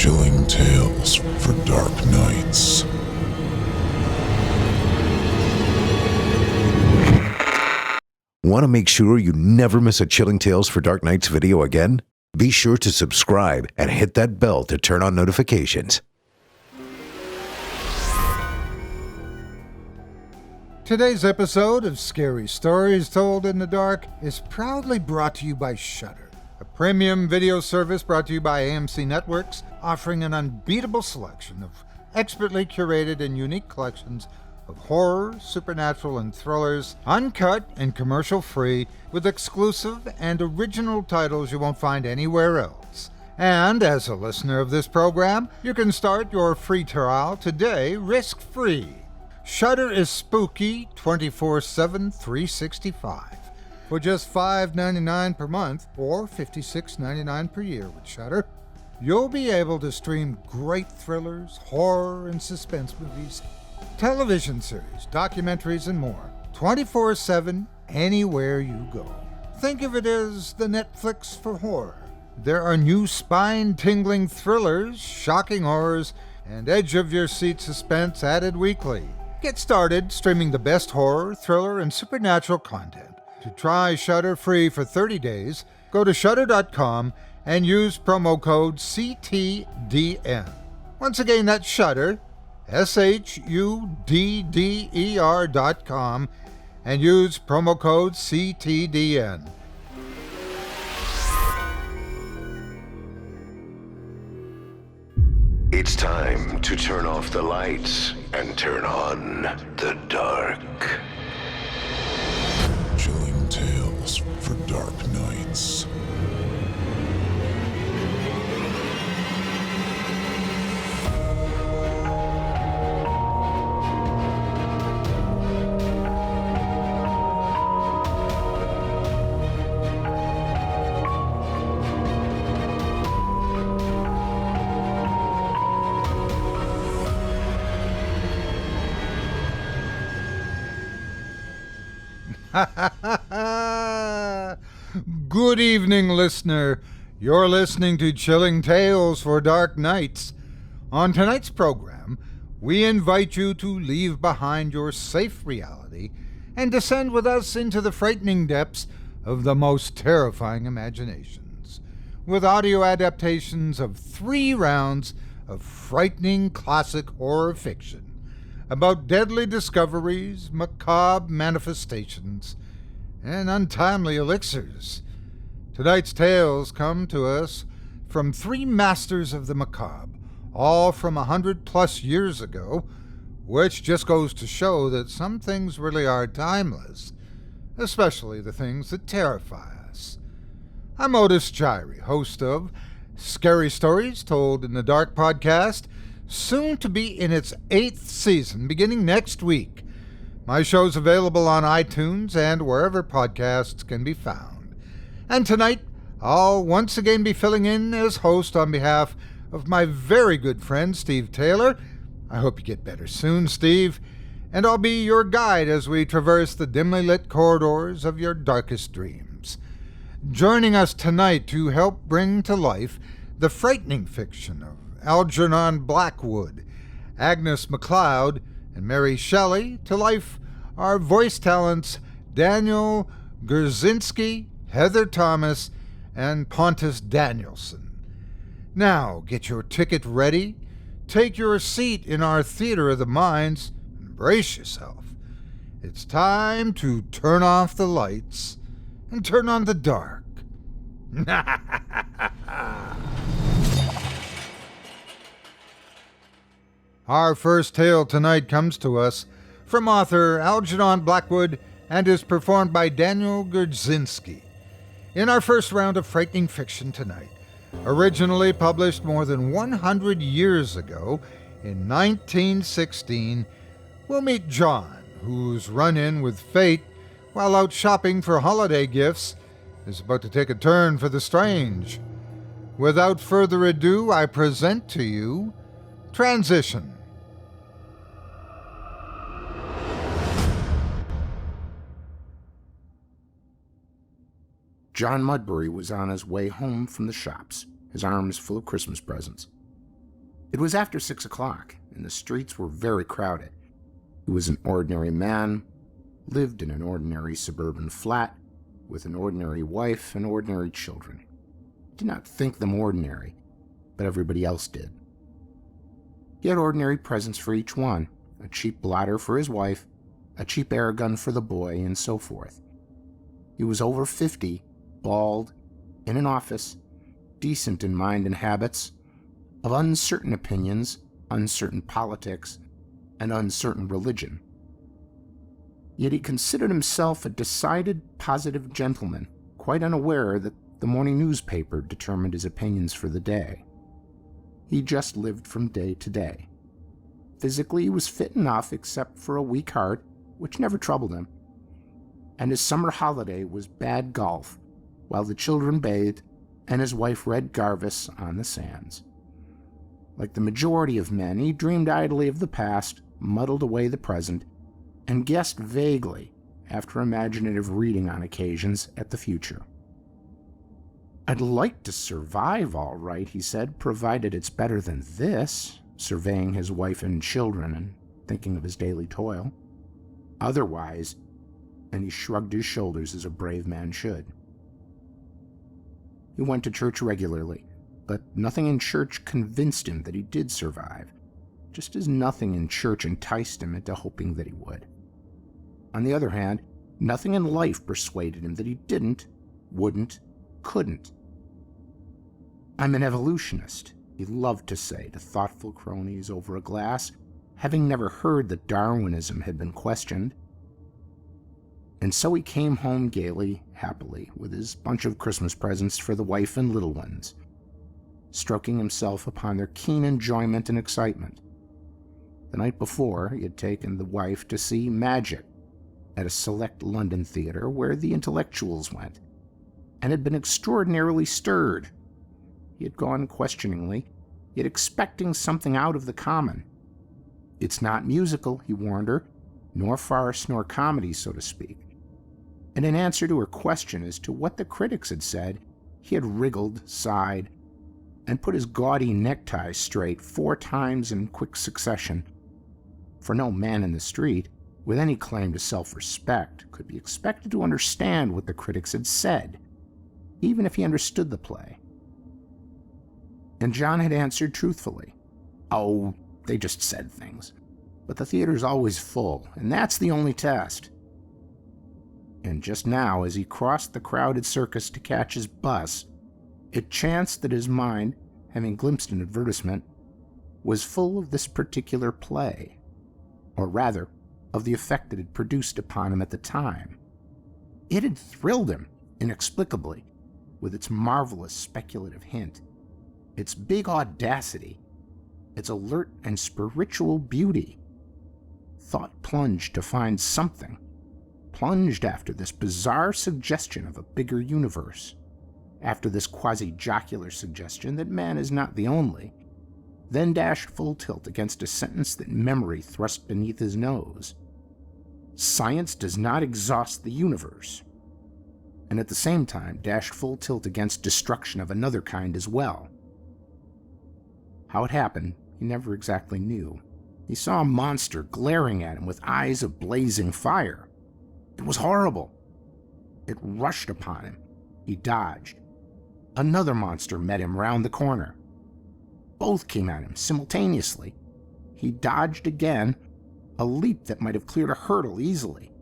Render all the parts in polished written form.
Chilling tales for dark nights. Want to make sure you never miss a Chilling Tales for Dark Nights video again? Be sure to subscribe and hit that bell to turn on notifications. Today's episode of Scary Stories Told in the Dark is proudly brought to you by Shudder, a premium video service brought to you by AMC Networks, offering an unbeatable selection of expertly curated and unique collections of horror, supernatural, and thrillers, uncut and commercial-free, with exclusive and original titles you won't find anywhere else. And as a listener of this program, you can start your free trial today risk-free. Shudder is spooky 24/7, 365. For just $5.99 per month or $56.99 per year with Shudder, you'll be able to stream great thrillers, horror, and suspense movies, television series, documentaries, and more, 24/7, anywhere you go. Think of it as the Netflix for horror. There are new spine-tingling thrillers, shocking horrors, and edge-of-your-seat suspense added weekly. Get started streaming the best horror, thriller, and supernatural content. To try Shudder free for 30 days, go to Shudder.com and use promo code CTDN. Once again, that's Shudder, SHUDDER.com, and use promo code CTDN. It's time to turn off the lights and turn on the dark. Chilling tales for dark nights. Good evening, listener. You're listening to Chilling Tales for Dark Nights. On tonight's program, we invite you to leave behind your safe reality and descend with us into the frightening depths of the most terrifying imaginations, with audio adaptations of 3 rounds of frightening classic horror fiction about deadly discoveries, macabre manifestations, and untimely elixirs. Tonight's tales come to us from 3 masters of the macabre, all from 100+ years ago, which just goes to show that some things really are timeless, especially the things that terrify us. I'm Otis Gyrie, host of Scary Stories Told in the Dark podcast, soon to be in its 8th season, beginning next week. My show's available on iTunes and wherever podcasts can be found. And tonight, I'll once again be filling in as host on behalf of my very good friend, Steve Taylor. I hope you get better soon, Steve. And I'll be your guide as we traverse the dimly lit corridors of your darkest dreams. Joining us tonight to help bring to life the frightening fiction of Algernon Blackwood, Agnes MacLeod, and Mary Shelley, to life are voice talents Daniel Gurzynski, Heather Thomas, and Pontus Danielsson. Now, get your ticket ready, take your seat in our theater of the minds, and brace yourself. It's time to turn off the lights and turn on the dark. Our first tale tonight comes to us from author Algernon Blackwood and is performed by Daniel Gurzynski. In our first round of frightening fiction tonight, originally published more than 100 years ago in 1916, we'll meet John, whose run-in with fate while out shopping for holiday gifts is about to take a turn for the strange. Without further ado, I present to you Transition. John Mudbury was on his way home from the shops, his arms full of Christmas presents. It was after 6 o'clock, and the streets were very crowded. He was an ordinary man, lived in an ordinary suburban flat, with an ordinary wife and ordinary children. He did not think them ordinary, but everybody else did. He had ordinary presents for each one, a cheap blotter for his wife, a cheap air gun for the boy, and so forth. He was over 50, bald, in an office, decent in mind and habits, of uncertain opinions, uncertain politics, and uncertain religion. Yet he considered himself a decided, positive gentleman, quite unaware that the morning newspaper determined his opinions for the day. He just lived from day to day. Physically, he was fit enough except for a weak heart, which never troubled him. And his summer holiday was bad golf, while the children bathed and his wife read Garvis on the sands. Like the majority of men, he dreamed idly of the past, muddled away the present, and guessed vaguely, after imaginative reading on occasions, at the future. "I'd like to survive all right," he said, "provided it's better than this," surveying his wife and children and thinking of his daily toil. "Otherwise," and he shrugged his shoulders as a brave man should. He went to church regularly, but nothing in church convinced him that he did survive, just as nothing in church enticed him into hoping that he would. On the other hand, nothing in life persuaded him that he didn't, wouldn't, couldn't. "I'm an evolutionist," he loved to say to thoughtful cronies over a glass, having never heard that Darwinism had been questioned. And so he came home gaily, happily, with his bunch of Christmas presents for the wife and little ones, stroking himself upon their keen enjoyment and excitement. The night before, he had taken the wife to see Magic at a select London theater where the intellectuals went, and had been extraordinarily stirred. He had gone questioningly, yet expecting something out of the common. "It's not musical," he warned her, "nor farce nor comedy, so to speak." And in answer to her question as to what the critics had said, he had wriggled, sighed, and put his gaudy necktie straight 4 times in quick succession. For no man in the street, with any claim to self-respect, could be expected to understand what the critics had said, even if he understood the play. And John had answered truthfully, "Oh, they just said things. But the theater's always full, and that's the only test." And just now, as he crossed the crowded circus to catch his bus, it chanced that his mind, having glimpsed an advertisement, was full of this particular play, or rather, of the effect it had produced upon him at the time. It had thrilled him, inexplicably, with its marvelous speculative hint, its big audacity, its alert and spiritual beauty. Thought plunged to find something, plunged after this bizarre suggestion of a bigger universe, after this quasi-jocular suggestion that man is not the only, then dashed full tilt against a sentence that memory thrust beneath his nose. "Science does not exhaust the universe," and at the same time dashed full tilt against destruction of another kind as well. How it happened, he never exactly knew. He saw a monster glaring at him with eyes of blazing fire. It was horrible. It rushed upon him. He dodged. Another monster met him round the corner. Both came at him simultaneously. He dodged again, a leap that might have cleared a hurdle easily,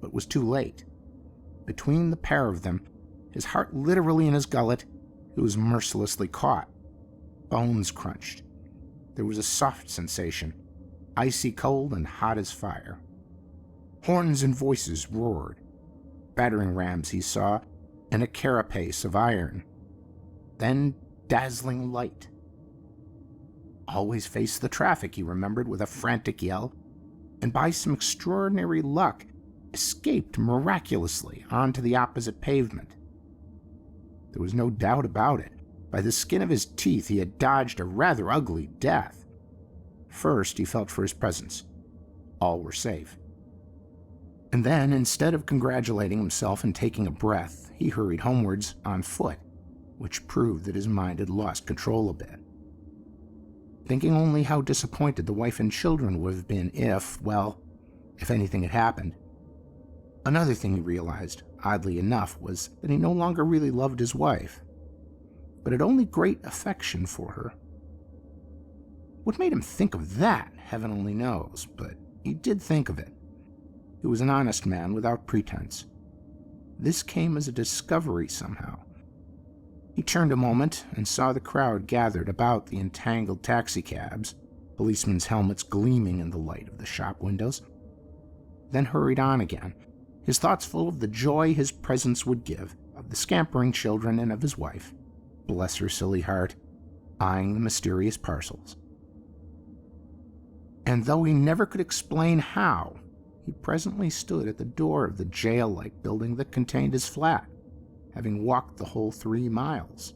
but was too late. Between the pair of them, his heart literally in his gullet, he was mercilessly caught. Bones crunched. There was a soft sensation, icy cold and hot as fire. Horns and voices roared. Battering rams he saw, and a carapace of iron. Then dazzling light. Always face the traffic, he remembered with a frantic yell, and by some extraordinary luck, escaped miraculously onto the opposite pavement. There was no doubt about it. By the skin of his teeth, he had dodged a rather ugly death. First, he felt for his presents. All were safe. And then, instead of congratulating himself and taking a breath, he hurried homewards on foot, which proved that his mind had lost control a bit. thinking only how disappointed the wife and children would have been if anything had happened. Another thing he realized, oddly enough, was that he no longer really loved his wife, but had only great affection for her. What made him think of that, heaven only knows, but he did think of it. He was an honest man without pretense. This came as a discovery somehow. He turned a moment and saw the crowd gathered about the entangled taxicabs, policemen's helmets gleaming in the light of the shop windows, then hurried on again, his thoughts full of the joy his presence would give, of the scampering children and of his wife, bless her silly heart, eyeing the mysterious parcels. And though he never could explain how, he presently stood at the door of the jail-like building that contained his flat, having walked the whole 3 miles.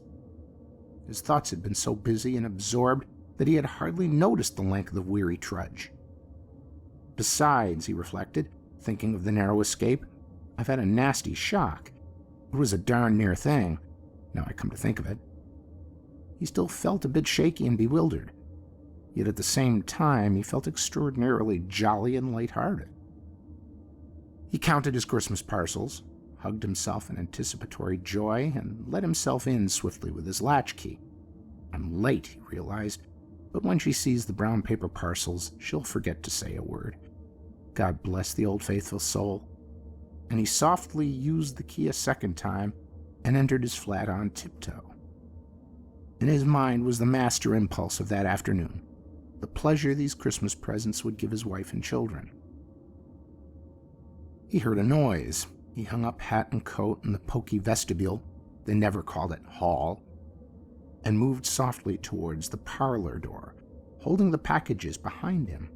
His thoughts had been so busy and absorbed that he had hardly noticed the length of weary trudge. Besides, he reflected, thinking of the narrow escape, I've had a nasty shock. It was a darn near thing, now I come to think of it. He still felt a bit shaky and bewildered, yet at the same time he felt extraordinarily jolly and light-hearted. He counted his Christmas parcels, hugged himself in anticipatory joy, and let himself in swiftly with his latchkey. I'm late, he realized, but when she sees the brown paper parcels, she'll forget to say a word. God bless the old faithful soul. And he softly used the key a second time and entered his flat on tiptoe. In his mind was the master impulse of that afternoon, the pleasure these Christmas presents would give his wife and children. He heard a noise. He hung up hat and coat in the poky vestibule, they never called it hall, and moved softly towards the parlor door, holding the packages behind him.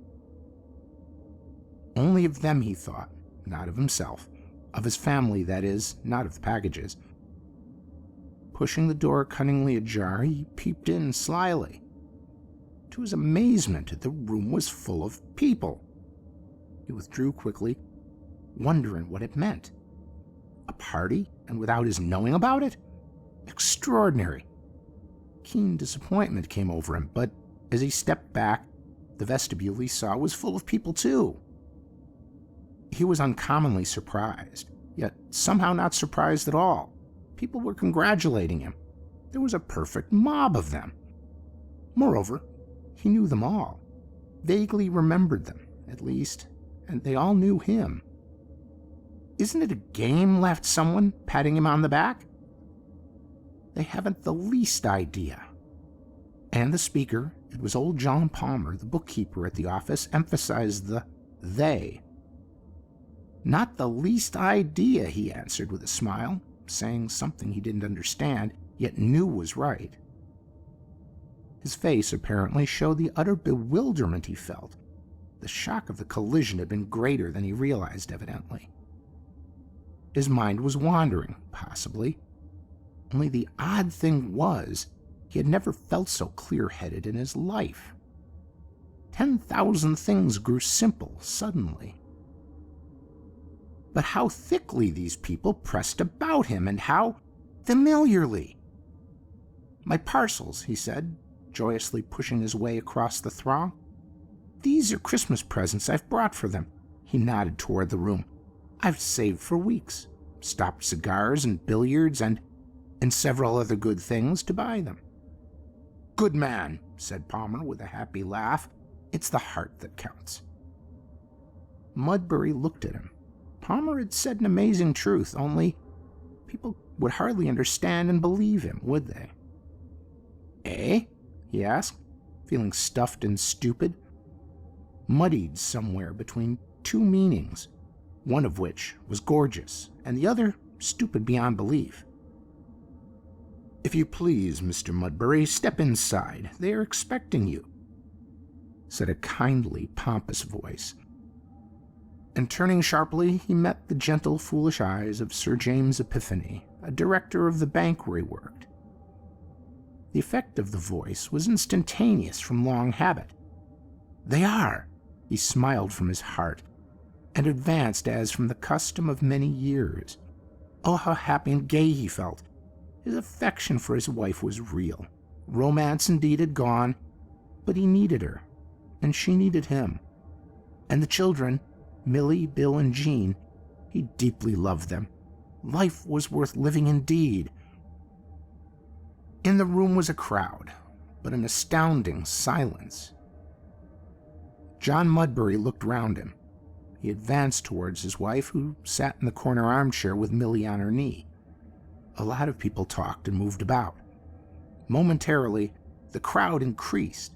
Only of them he thought, not of himself, of his family, that is, not of the packages. Pushing the door cunningly ajar, he peeped in slyly. To his amazement, the room was full of people. He withdrew quickly, wondering what it meant. A party, and without his knowing about it? Extraordinary. Keen disappointment came over him, but as he stepped back, the vestibule he saw was full of people too. He was uncommonly surprised, yet somehow not surprised at all. People were congratulating him. There was a perfect mob of them. Moreover, he knew them all, vaguely remembered them, at least, and they all knew him. Isn't it a game? Laughed someone, patting him on the back. They haven't the least idea. And the speaker, it was old John Palmer, the bookkeeper at the office, emphasized the they. Not the least idea, he answered with a smile, saying something he didn't understand, yet knew was right. His face apparently showed the utter bewilderment he felt. The shock of the collision had been greater than he realized, evidently. His mind was wandering, possibly. Only the odd thing was, he had never felt so clear-headed in his life. 10,000 things grew simple suddenly. But how thickly these people pressed about him, and how familiarly. My parcels, he said, joyously pushing his way across the throng. These are Christmas presents I've brought for them. He nodded toward the room. I've saved for weeks, stopped cigars and billiards and several other good things to buy them. Good man, said Palmer with a happy laugh. It's the heart that counts. Mudbury looked at him. Palmer had said an amazing truth, only people would hardly understand and believe him, would they? Eh? He asked, feeling stuffed and stupid, muddied somewhere between two meanings, one of which was gorgeous, and the other stupid beyond belief. If you please, Mr. Mudbury, step inside. They are expecting you, said a kindly, pompous voice. And turning sharply, he met the gentle, foolish eyes of Sir James Epiphany, a director of the bank where he worked. The effect of the voice was instantaneous from long habit. They are, he smiled from his heart, and advanced as from the custom of many years. Oh, how happy and gay he felt! His affection for his wife was real. Romance indeed had gone, But he needed her, and she needed him. And the children, Millie, Bill, and Jean, he deeply loved them. Life was worth living indeed. In the room was a crowd, but an astounding silence. John Mudbury looked round him. He advanced towards his wife, who sat in the corner armchair with Millie on her knee. A lot of people talked and moved about. Momentarily, the crowd increased.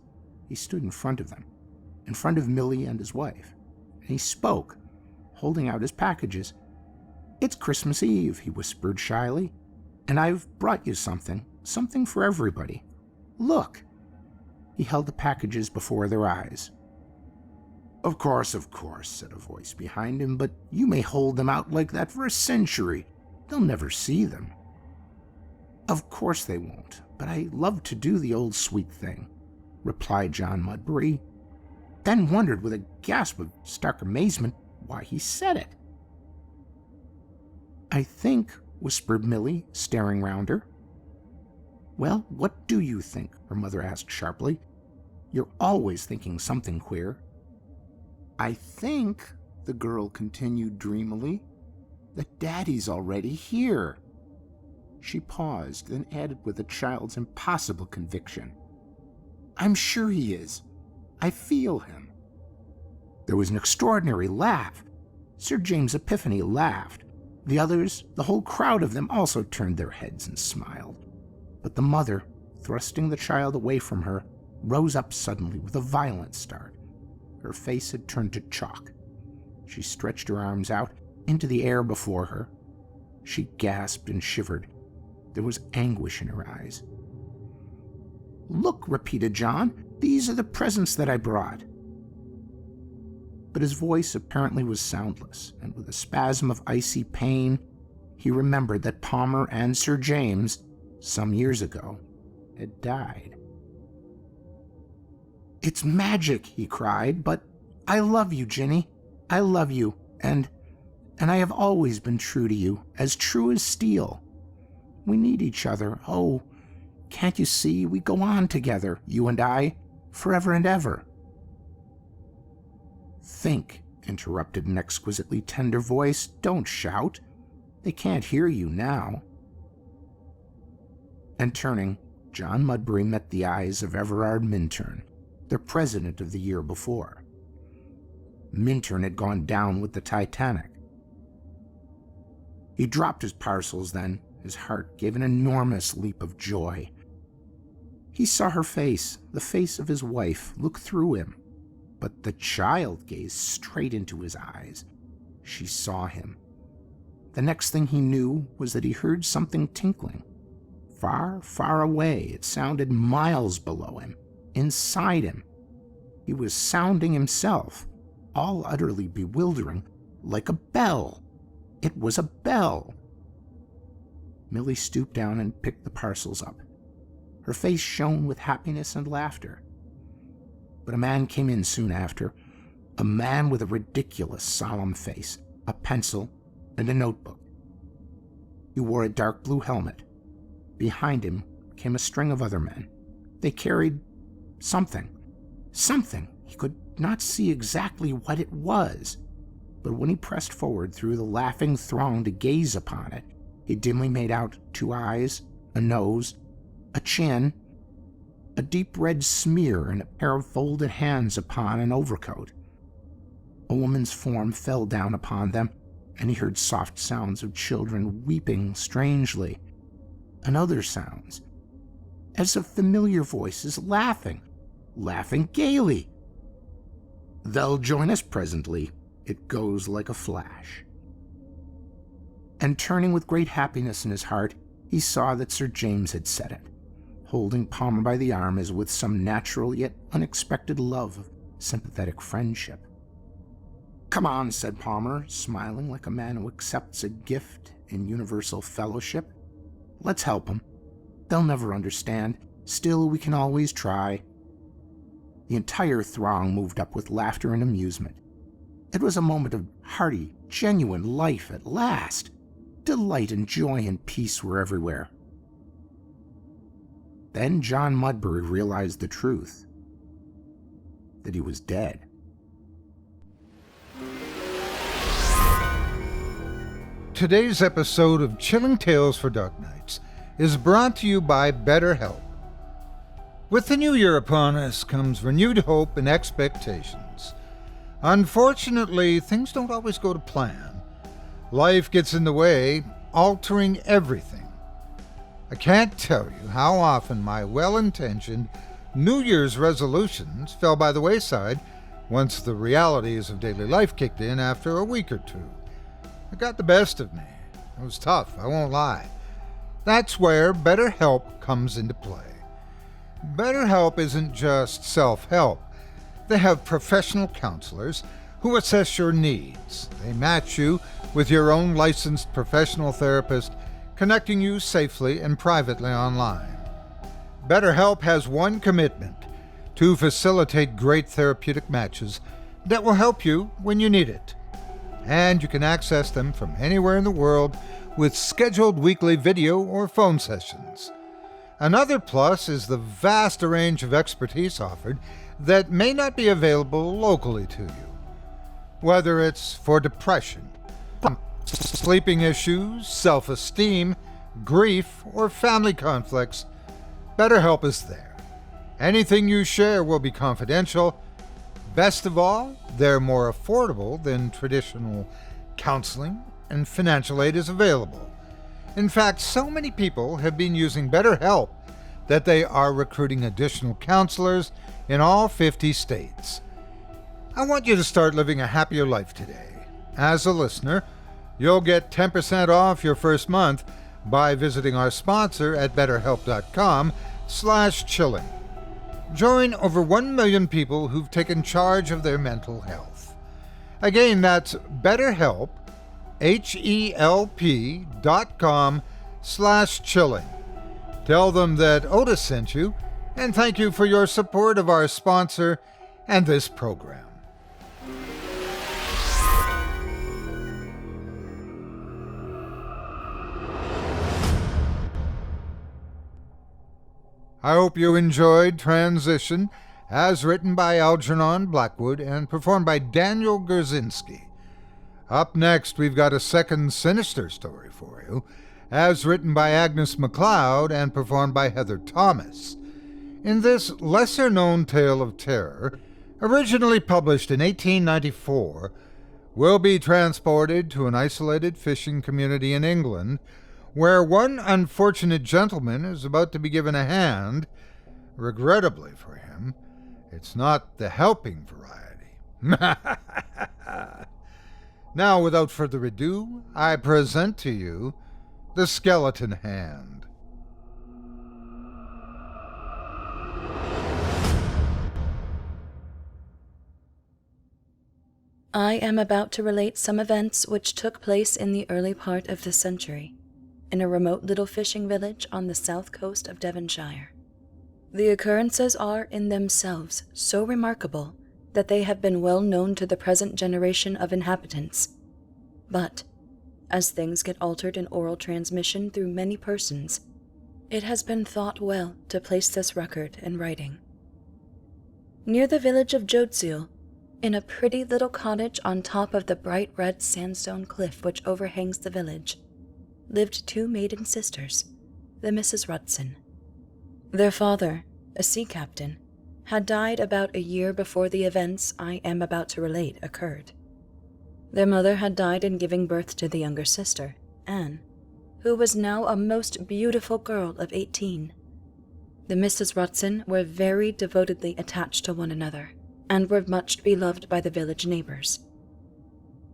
He stood in front of them, in front of Millie and his wife, and he spoke, holding out his packages. "It's Christmas Eve," he whispered shyly, "and I've brought you something for everybody. Look." He held the packages before their eyes. Of course," said a voice behind him, "but you may hold them out like that for a century. They'll never see them." "Of course they won't, but I love to do the old sweet thing," replied John Mudbury, then wondered with a gasp of stark amazement why he said it. "I think," whispered Millie, staring round her. "Well, what do you think?" her mother asked sharply. "You're always thinking something queer." "I think," the girl continued dreamily, "that Daddy's already here." She paused, then added with a child's impossible conviction, "I'm sure he is. I feel him." There was an extraordinary laugh. Sir James Epiphany laughed. The others, the whole crowd of them, also turned their heads and smiled. But the mother, thrusting the child away from her, rose up suddenly with a violent start. Her face had turned to chalk. She stretched her arms out into the air before her. She gasped and shivered. There was anguish in her eyes. "Look," repeated John, "these are the presents that I brought." But his voice apparently was soundless, and with a spasm of icy pain, he remembered that Palmer and Sir James, some years ago, had died. "It's magic," he cried, "but I love you, Ginny. I love you, and I have always been true to you, as true as steel. We need each other. Oh, can't you see? We go on together, you and I, forever and ever." "Think," interrupted an exquisitely tender voice. "Don't shout. They can't hear you now." And turning, John Mudbury met the eyes of Everard Minturn, their president of the year before. Minturn had gone down with the Titanic. He dropped his parcels then. His heart gave an enormous leap of joy. He saw her face, the face of his wife, look through him. But the child gazed straight into his eyes. She saw him. The next thing he knew was that he heard something tinkling. Far, far away, it sounded miles below him, inside him. He was sounding himself, all utterly bewildering, like a bell. It was a bell. Millie stooped down and picked the parcels up. Her face shone with happiness and laughter. But a man came in soon after, a man with a ridiculous, solemn face, a pencil, and a notebook. He wore a dark blue helmet. Behind him came a string of other men. They carried something. He could not see exactly what it was, but when he pressed forward through the laughing throng to gaze upon it, he dimly made out 2 eyes, a nose, a chin, a deep red smear, and a pair of folded hands upon an overcoat. A woman's form fell down upon them, and he heard soft sounds of children weeping strangely, and other sounds, as of familiar voices laughing gaily. "They'll join us presently. It goes like a flash." And turning with great happiness in his heart, he saw that Sir James had said it, holding Palmer by the arm as with some natural yet unexpected love of sympathetic friendship. "Come on," said Palmer, smiling like a man who accepts a gift in universal fellowship. "Let's help them. They'll never understand. Still, we can always try." The entire throng moved up with laughter and amusement. It was a moment of hearty, genuine life at last. Delight and joy and peace were everywhere. Then John Mudbury realized the truth. that he was dead. Today's episode of Chilling Tales for Dark Nights is brought to you by BetterHelp. With the new year upon us comes renewed hope and expectations. Unfortunately, things don't always go to plan. Life gets in the way, altering everything. I can't tell you how often my well-intentioned New Year's resolutions fell by the wayside once the realities of daily life kicked in after a week or two. It got the best of me. It was tough, I won't lie. That's where BetterHelp comes into play. BetterHelp isn't just self-help. They have professional counselors who assess your needs. They match you with your own licensed professional therapist, connecting you safely and privately online. BetterHelp has one commitment: to facilitate great therapeutic matches that will help you when you need it. And you can access them from anywhere in the world with scheduled weekly video or phone sessions. Another plus is the vast range of expertise offered that may not be available locally to you. Whether it's for depression, sleeping issues, self-esteem, grief, or family conflicts, BetterHelp is there. Anything you share will be confidential. Best of all, they're more affordable than traditional counseling, and financial aid is available. In fact, so many people have been using BetterHelp that they are recruiting additional counselors in all 50 states. I want you to start living a happier life today. As a listener, you'll get 10% off your first month by visiting our sponsor at betterhelp.com/chilling. Join over 1 million people who've taken charge of their mental health. Again, that's BetterHelp, HELP.com/chilling. Tell them that Otis sent you, and thank you for your support of our sponsor and this program. I hope you enjoyed Transition, as written by Algernon Blackwood and performed by Daniel Gurzynski. Up next, we've got a second sinister story for you, as written by Agnes MacLeod and performed by Heather Thomas. In this lesser-known tale of terror, originally published in 1894, we'll be transported to an isolated fishing community in England, where one unfortunate gentleman is about to be given a hand. Regrettably for him, it's not the helping variety. Now, without further ado, I present to you The Skeleton Hand. I am about to relate some events which took place in the early part of this century, in a remote little fishing village on the south coast of Devonshire. The occurrences are in themselves so remarkable that they have been well known to the present generation of inhabitants. But, as things get altered in oral transmission through many persons, it has been thought well to place this record in writing. Near the village of Jodsiel, in a pretty little cottage on top of the bright red sandstone cliff which overhangs the village, lived two maiden sisters, the Mrs. Rudson. Their father, a sea captain, had died about a year before the events I am about to relate occurred. Their mother had died in giving birth to the younger sister, Anne, who was now a most beautiful girl of 18. The Mrs. Rudson were very devotedly attached to one another, and were much beloved by the village neighbors.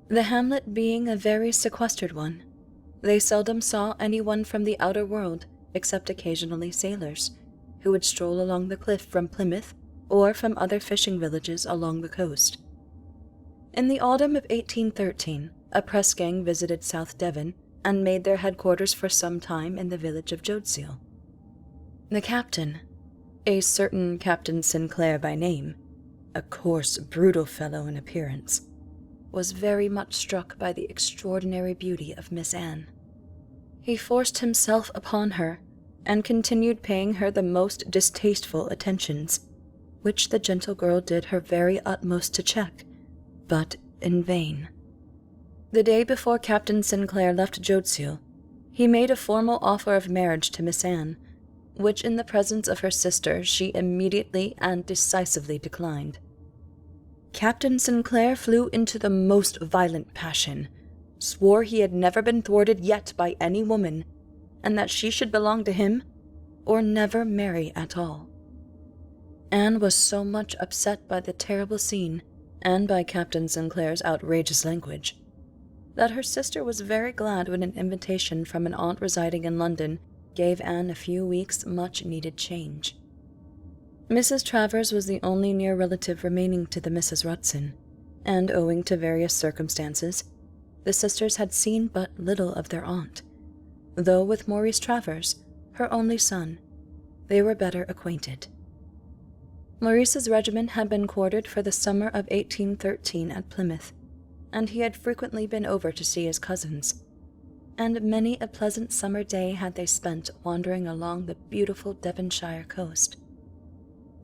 The hamlet being a very sequestered one, they seldom saw anyone from the outer world except occasionally sailors, who would stroll along the cliff from Plymouth or from other fishing villages along the coast. In the autumn of 1813, a press gang visited South Devon and made their headquarters for some time in the village of Jodsiel. The captain, a certain Captain Sinclair by name, a coarse, brutal fellow in appearance, was very much struck by the extraordinary beauty of Miss Anne. He forced himself upon her and continued paying her the most distasteful attentions, which the gentle girl did her very utmost to check, but in vain. The day before Captain Sinclair left Jodsiel, he made a formal offer of marriage to Miss Anne, which in the presence of her sister she immediately and decisively declined. Captain Sinclair flew into the most violent passion, swore he had never been thwarted yet by any woman, and that she should belong to him, or never marry at all. Anne was so much upset by the terrible scene, and by Captain Sinclair's outrageous language, that her sister was very glad when an invitation from an aunt residing in London gave Anne a few weeks' much-needed change. Mrs. Travers was the only near relative remaining to the Mrs. Rutson, and owing to various circumstances, the sisters had seen but little of their aunt, though with Maurice Travers, her only son, they were better acquainted. Maurice's regiment had been quartered for the summer of 1813 at Plymouth, and he had frequently been over to see his cousins, and many a pleasant summer day had they spent wandering along the beautiful Devonshire coast.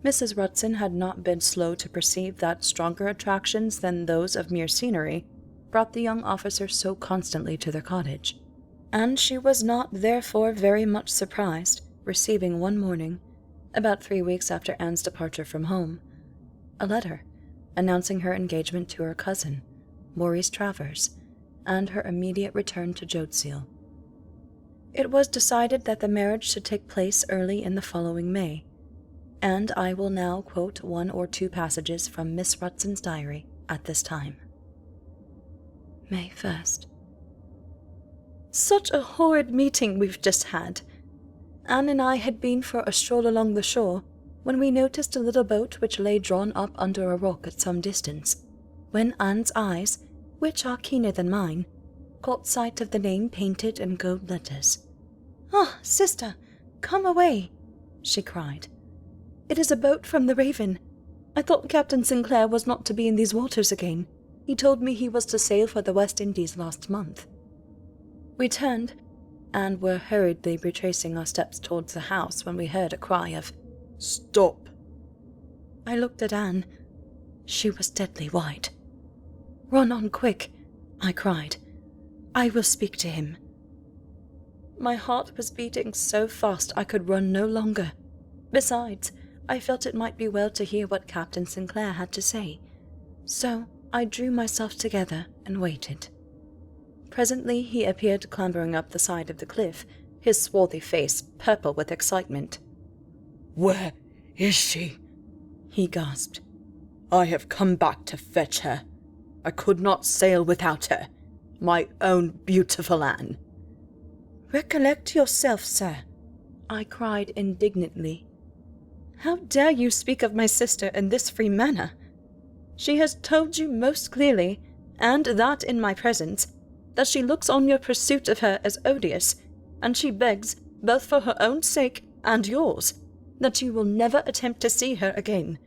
Mrs. Rutson had not been slow to perceive that stronger attractions than those of mere scenery brought the young officer so constantly to their cottage, and she was not therefore very much surprised, receiving one morning, about 3 weeks after Anne's departure from home, a letter announcing her engagement to her cousin, Maurice Travers, and her immediate return to Jodsiel. It was decided that the marriage should take place early in the following May, and I will now quote 1 or 2 passages from Miss Rutson's diary at this time. May 1st. Such a horrid meeting we've just had. Anne and I had been for a stroll along the shore, when we noticed a little boat which lay drawn up under a rock at some distance, when Anne's eyes, which are keener than mine, caught sight of the name painted in gold letters. "Ah, sister, come away," she cried. "It is a boat from the Raven. I thought Captain Sinclair was not to be in these waters again. He told me he was to sail for the West Indies last month." We turned, and were hurriedly retracing our steps towards the house when we heard a cry of, "Stop!" I looked at Anne. She was deadly white. "Run on quick," I cried. "I will speak to him." My heart was beating so fast I could run no longer. Besides, I felt it might be well to hear what Captain Sinclair had to say, so I drew myself together and waited. Presently he appeared clambering up the side of the cliff, his swarthy face purple with excitement. "Where is she?" he gasped. "I have come back to fetch her. I could not sail without her. My own beautiful Anne." "Recollect yourself, sir," I cried indignantly. "How dare you speak of my sister in this free manner? She has told you most clearly, and that in my presence, that she looks on your pursuit of her as odious, and she begs, both for her own sake and yours, that you will never attempt to see her again."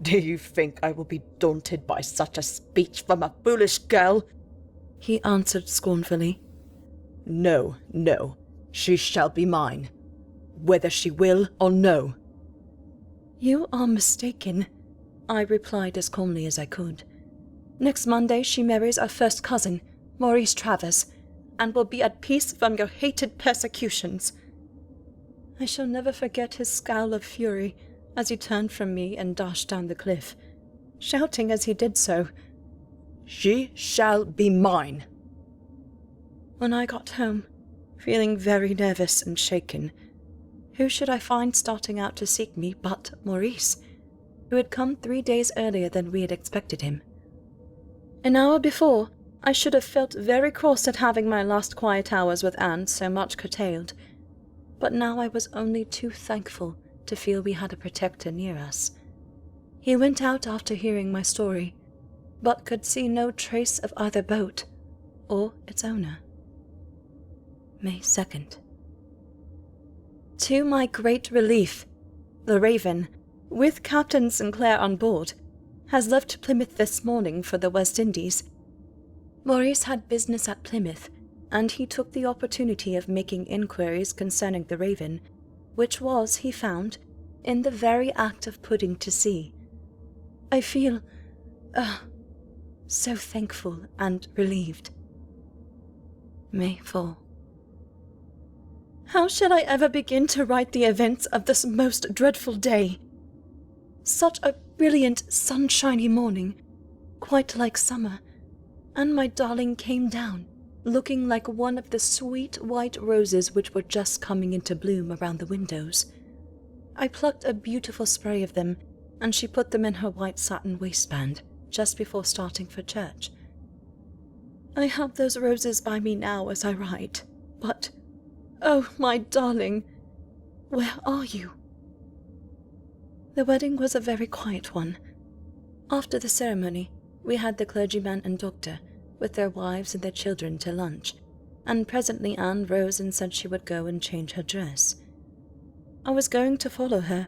"Do you think I will be daunted by such a speech from a foolish girl?" he answered scornfully. "No, no, she shall be mine, whether she will or no." "You are mistaken," I replied as calmly as I could. "Next Monday she marries our first cousin, Maurice Travers, and will be at peace from your hated persecutions." I shall never forget his scowl of fury as he turned from me and dashed down the cliff, shouting as he did so, "She shall be mine." When I got home, feeling very nervous and shaken, who should I find starting out to seek me but Maurice, who had come 3 days earlier than we had expected him. An hour before, I should have felt very cross at having my last quiet hours with Anne so much curtailed, but now I was only too thankful to feel we had a protector near us. He went out after hearing my story, but could see no trace of either boat or its owner. May 2nd. To my great relief, the Raven, with Captain Sinclair on board, has left Plymouth this morning for the West Indies. Maurice had business at Plymouth, and he took the opportunity of making inquiries concerning the Raven, which was, he found, in the very act of putting to sea. I feel, so thankful and relieved. May 4. How shall I ever begin to write the events of this most dreadful day? Such a brilliant, sunshiny morning, quite like summer, and my darling came down, looking like one of the sweet white roses which were just coming into bloom around the windows. I plucked a beautiful spray of them, and she put them in her white satin waistband just before starting for church. I have those roses by me now as I write, but, oh, my darling, where are you? The wedding was a very quiet one. After the ceremony, we had the clergyman and doctor, with their wives and their children, to lunch, and presently Anne rose and said she would go and change her dress. I was going to follow her,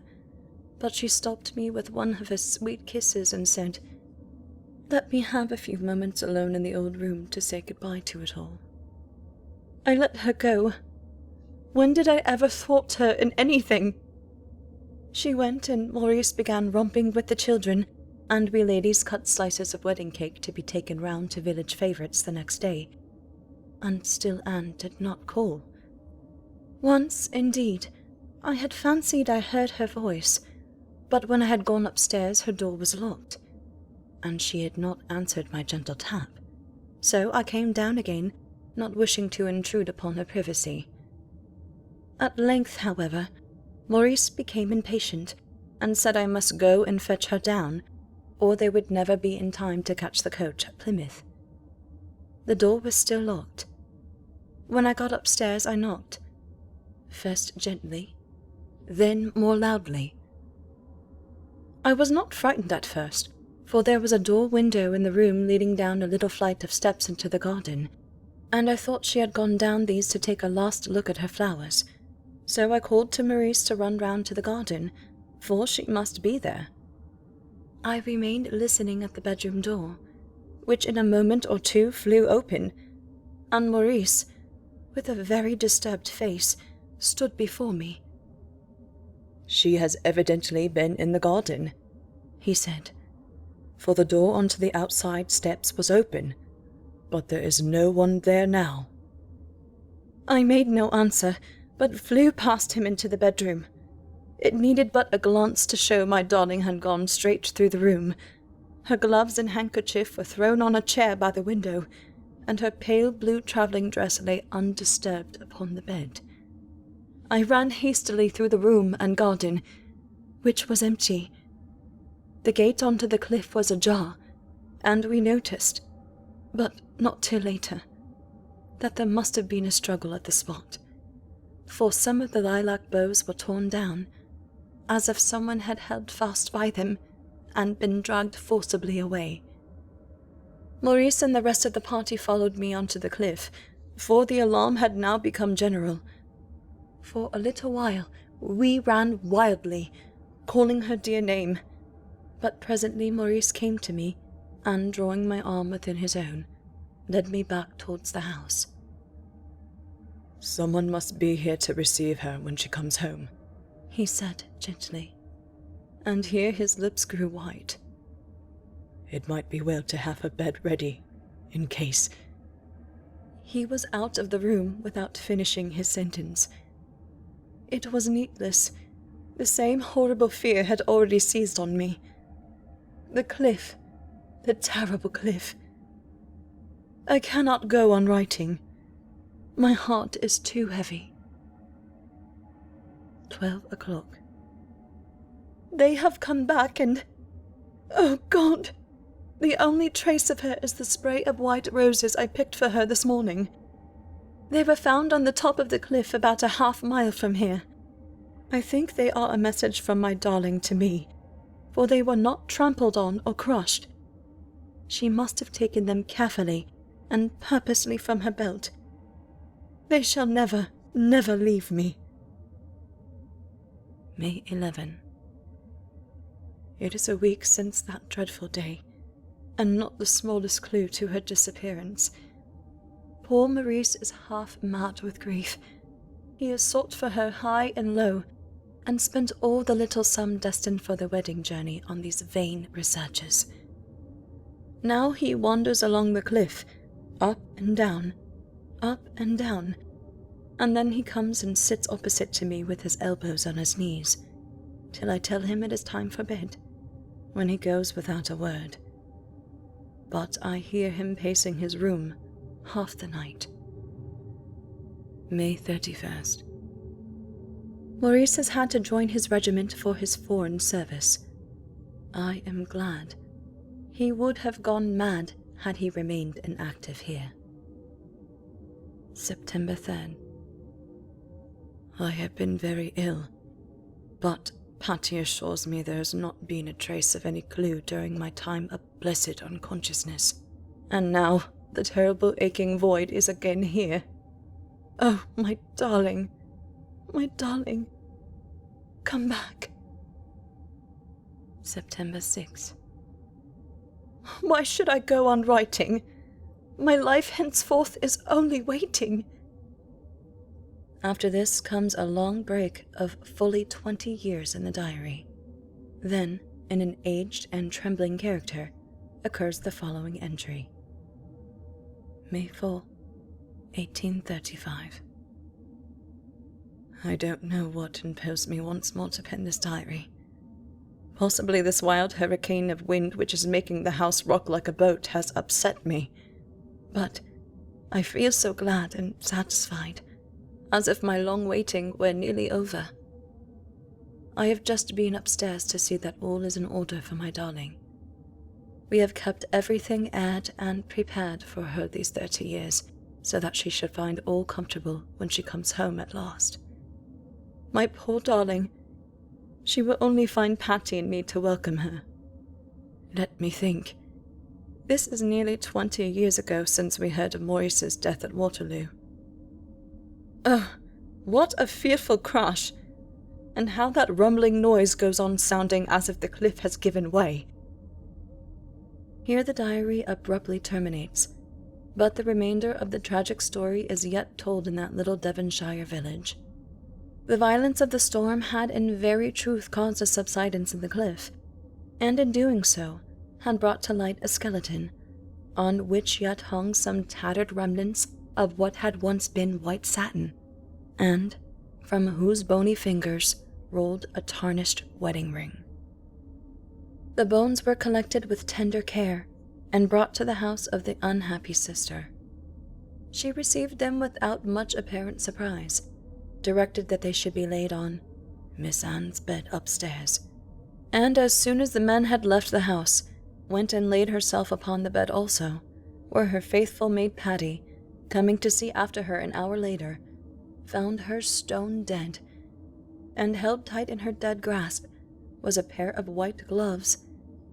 but she stopped me with one of her sweet kisses and said, "Let me have a few moments alone in the old room to say goodbye to it all." I let her go. When did I ever thwart her in anything? She went, and Maurice began romping with the children, and we ladies cut slices of wedding cake to be taken round to village favourites the next day. And still Anne did not call. Once, indeed, I had fancied I heard her voice, but when I had gone upstairs her door was locked, and she had not answered my gentle tap. So I came down again, not wishing to intrude upon her privacy. At length, however, Maurice became impatient, and said I must go and fetch her down, or they would never be in time to catch the coach at Plymouth. The door was still locked. When I got upstairs I knocked, first gently, then more loudly. I was not frightened at first, for there was a door-window in the room leading down a little flight of steps into the garden, and I thought she had gone down these to take a last look at her flowers. So I called to Maurice to run round to the garden, for she must be there. I remained listening at the bedroom door, which in a moment or two flew open, and Maurice, with a very disturbed face, stood before me. "She has evidently been in the garden," he said, "for the door onto the outside steps was open, but there is no one there now." I made no answer, but flew past him into the bedroom. It needed but a glance to show my darling had gone straight through the room. Her gloves and handkerchief were thrown on a chair by the window, and her pale blue travelling dress lay undisturbed upon the bed. I ran hastily through the room and garden, which was empty. The gate onto the cliff was ajar, and we noticed, but not till later, that there must have been a struggle at the spot, for some of the lilac boughs were torn down, as if someone had held fast by them and been dragged forcibly away. Maurice and the rest of the party followed me onto the cliff, for the alarm had now become general. For a little while we ran wildly, calling her dear name, but presently Maurice came to me, and drawing my arm within his own, led me back towards the house. "Someone must be here to receive her when she comes home," he said gently, and here his lips grew white. "It might be well to have her bed ready, in case—" He was out of the room without finishing his sentence. It was needless. The same horrible fear had already seized on me. The cliff, the terrible cliff. I cannot go on writing. My heart is too heavy. 12 o'clock. They have come back and... Oh, God! The only trace of her is the spray of white roses I picked for her this morning. They were found on the top of the cliff about a half-mile from here. I think they are a message from my darling to me, for they were not trampled on or crushed. She must have taken them carefully and purposely from her belt. They shall never, never leave me. May 11. It is a week since that dreadful day, and not the smallest clue to her disappearance. Poor Maurice is half mad with grief. He has sought for her high and low, and spent all the little sum destined for the wedding journey on these vain researches. Now he wanders along the cliff, up and down, and then he comes and sits opposite to me with his elbows on his knees, till I tell him it is time for bed, when he goes without a word. But I hear him pacing his room half the night. May 31st. Maurice has had to join his regiment for his foreign service. I am glad. He would have gone mad had he remained inactive here. September 3rd. I have been very ill, but Patty assures me there has not been a trace of any clue during my time of blessed unconsciousness. And now the terrible aching void is again here. Oh, my darling, come back. September 6th. Why should I go on writing? My life henceforth is only waiting. After this comes a long break of fully 20 years in the diary. Then, in an aged and trembling character, occurs the following entry. May 4, 1835. I don't know what imposed me once more to pen this diary. Possibly this wild hurricane of wind which is making the house rock like a boat has upset me. But I feel so glad and satisfied, as if my long waiting were nearly over. I have just been upstairs to see that all is in order for my darling. We have kept everything aired and prepared for her these 30 years, so that she should find all comfortable when she comes home at last. My poor darling, she will only find Patty and me to welcome her. Let me think. This is nearly 20 years ago since we heard of Maurice's death at Waterloo. Oh, what a fearful crash! And how that rumbling noise goes on sounding as if the cliff has given way. Here the diary abruptly terminates, but the remainder of the tragic story is yet told in that little Devonshire village. The violence of the storm had in very truth caused a subsidence in the cliff, and in doing so, had brought to light a skeleton, on which yet hung some tattered remnants of what had once been white satin, and from whose bony fingers rolled a tarnished wedding ring. The bones were collected with tender care and brought to the house of the unhappy sister. She received them without much apparent surprise, directed that they should be laid on Miss Anne's bed upstairs, and as soon as the men had left the house, went and laid herself upon the bed also, where her faithful maid Patty, coming to see after her an hour later, found her stone dead, and held tight in her dead grasp was a pair of white gloves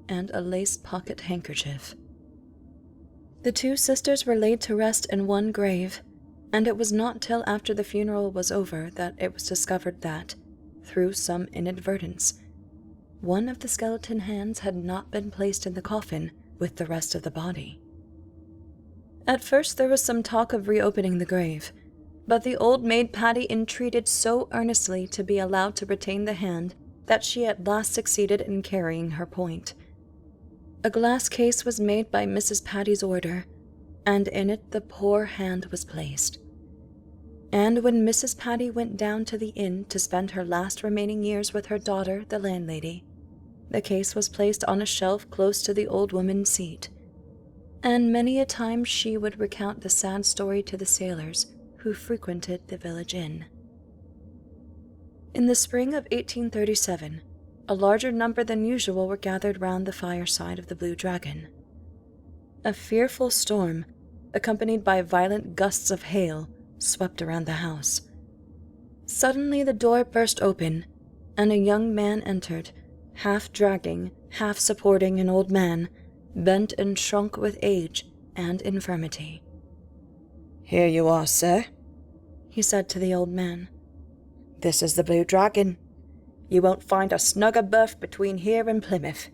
and a lace pocket handkerchief. The two sisters were laid to rest in one grave, and it was not till after the funeral was over that it was discovered that, through some inadvertence, one of the skeleton hands had not been placed in the coffin with the rest of the body. At first there was some talk of reopening the grave, but the old maid Patty entreated so earnestly to be allowed to retain the hand that she at last succeeded in carrying her point. A glass case was made by Mrs. Patty's order, and in it the poor hand was placed. And when Mrs. Patty went down to the inn to spend her last remaining years with her daughter, the landlady, the case was placed on a shelf close to the old woman's seat, and many a time she would recount the sad story to the sailors who frequented the village inn. In the spring of 1837, a larger number than usual were gathered round the fireside of the Blue Dragon. A fearful storm, accompanied by violent gusts of hail, swept around the house. Suddenly the door burst open, and a young man entered, half dragging, half supporting an old man, bent and shrunk with age and infirmity. "Here you are, sir," he said to the old man. "This is the Blue Dragon. You won't find a snugger berth between here and Plymouth."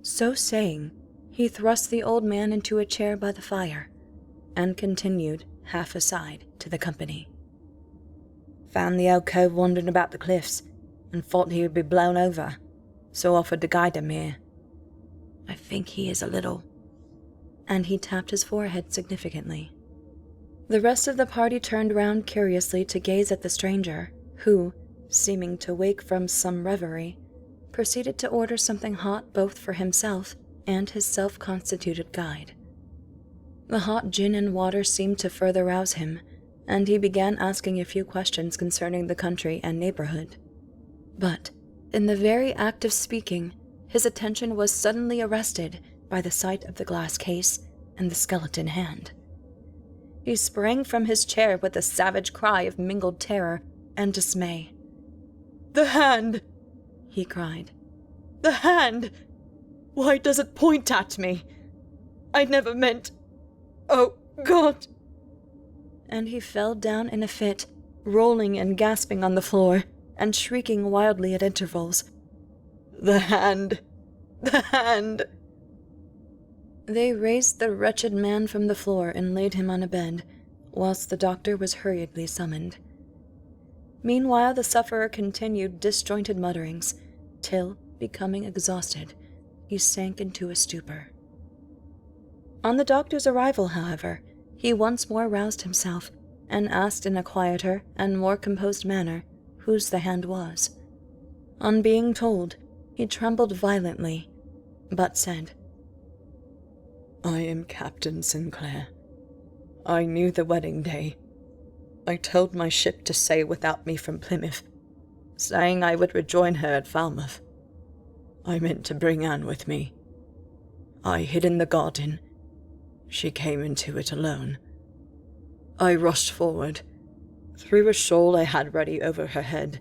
So saying, he thrust the old man into a chair by the fire, and continued, half aside, to the company. "Found the alcove wandering about the cliffs, and thought he would be blown over, so offered to guide him here. I think he is a little..." And he tapped his forehead significantly. The rest of the party turned round curiously to gaze at the stranger, who, seeming to wake from some reverie, proceeded to order something hot both for himself and his self-constituted guide. The hot gin and water seemed to further rouse him, and he began asking a few questions concerning the country and neighborhood. But, in the very act of speaking, his attention was suddenly arrested by the sight of the glass case and the skeleton hand. He sprang from his chair with a savage cry of mingled terror and dismay. "The hand!" he cried. "The hand! Why does it point at me? I never meant... Oh, God!" And he fell down in a fit, rolling and gasping on the floor, and shrieking wildly at intervals. "The hand! The hand!" They raised the wretched man from the floor and laid him on a bed, whilst the doctor was hurriedly summoned. Meanwhile the sufferer continued disjointed mutterings, till, becoming exhausted, he sank into a stupor. On the doctor's arrival, however, he once more roused himself, and asked in a quieter and more composed manner whose the hand was. On being told, he trembled violently, but said, "I am Captain Sinclair. I knew the wedding day. I told my ship to sail without me from Plymouth, saying I would rejoin her at Falmouth. I meant to bring Anne with me. I hid in the garden. She came into it alone. I rushed forward, threw a shawl I had ready over her head,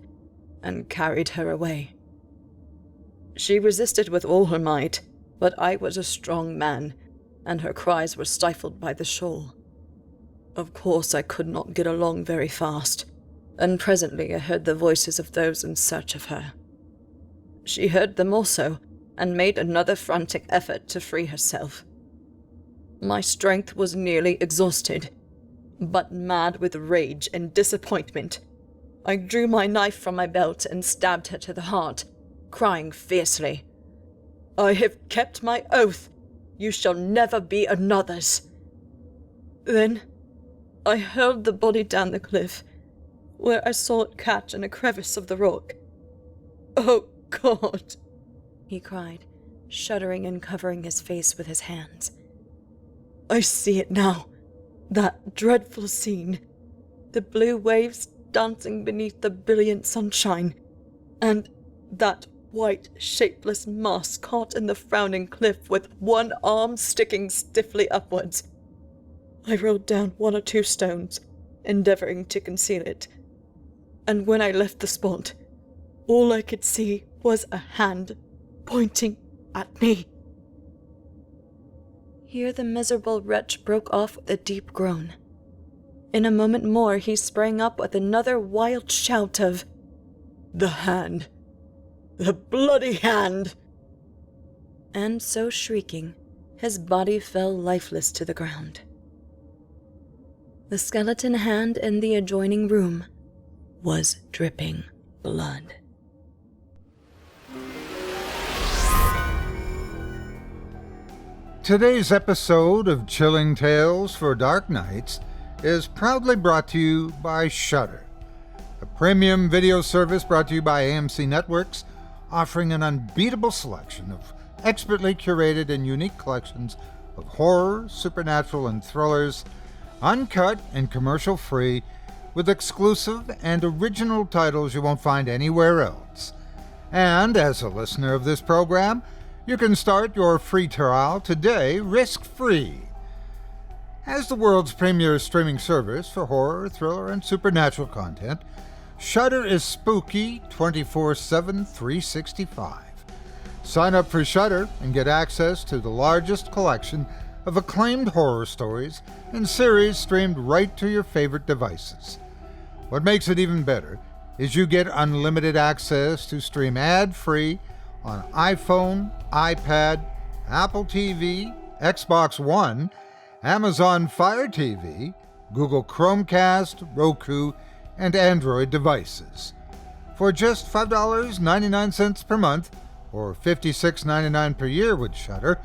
and carried her away. She resisted with all her might, but I was a strong man, and her cries were stifled by the shawl. Of course I could not get along very fast, and presently I heard the voices of those in search of her. She heard them also, and made another frantic effort to free herself. My strength was nearly exhausted, but mad with rage and disappointment, I drew my knife from my belt and stabbed her to the heart, crying fiercely, "I have kept my oath. You shall never be another's." Then I hurled the body down the cliff, where I saw it catch in a crevice of the rock. "Oh, God!" he cried, shuddering and covering his face with his hands. "I see it now, that dreadful scene, the blue waves dancing beneath the brilliant sunshine, and that white, shapeless mass caught in the frowning cliff with one arm sticking stiffly upwards. I rolled down 1 or 2 stones, endeavouring to conceal it, and when I left the spot, all I could see was a hand pointing at me." Here the miserable wretch broke off with a deep groan. In a moment more he sprang up with another wild shout of, "The hand! The bloody hand!" And so shrieking, his body fell lifeless to the ground. The skeleton hand in the adjoining room was dripping blood. Today's episode of Chilling Tales for Dark Nights is proudly brought to you by Shudder, a premium video service brought to you by AMC Networks, offering an unbeatable selection of expertly curated and unique collections of horror, supernatural, and thrillers, uncut and commercial-free, with exclusive and original titles you won't find anywhere else. And as a listener of this program, you can start your free trial today risk-free. As the world's premier streaming service for horror, thriller, and supernatural content, Shudder is spooky 24/7, 365. Sign up for Shudder and get access to the largest collection of acclaimed horror stories and series streamed right to your favorite devices. What makes it even better is you get unlimited access to stream ad-free on iPhone, iPad, Apple TV, Xbox One, Amazon Fire TV, Google Chromecast, Roku, and Android devices. For just $5.99 per month, or $56.99 per year with Shudder,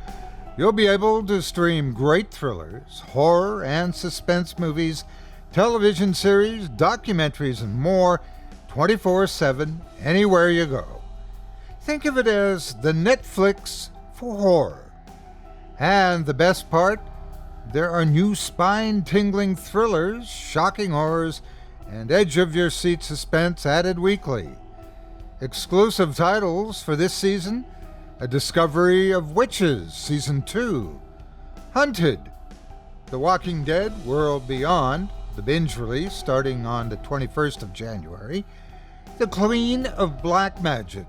you'll be able to stream great thrillers, horror and suspense movies, television series, documentaries, and more 24/7 anywhere you go. Think of it as the Netflix for horror. And the best part, there are new spine-tingling thrillers, shocking horrors, and edge-of-your-seat suspense added weekly. Exclusive titles for this season: A Discovery of Witches Season 2, Hunted, The Walking Dead World Beyond, the binge release starting on the 21st of January, The Queen of Black Magic,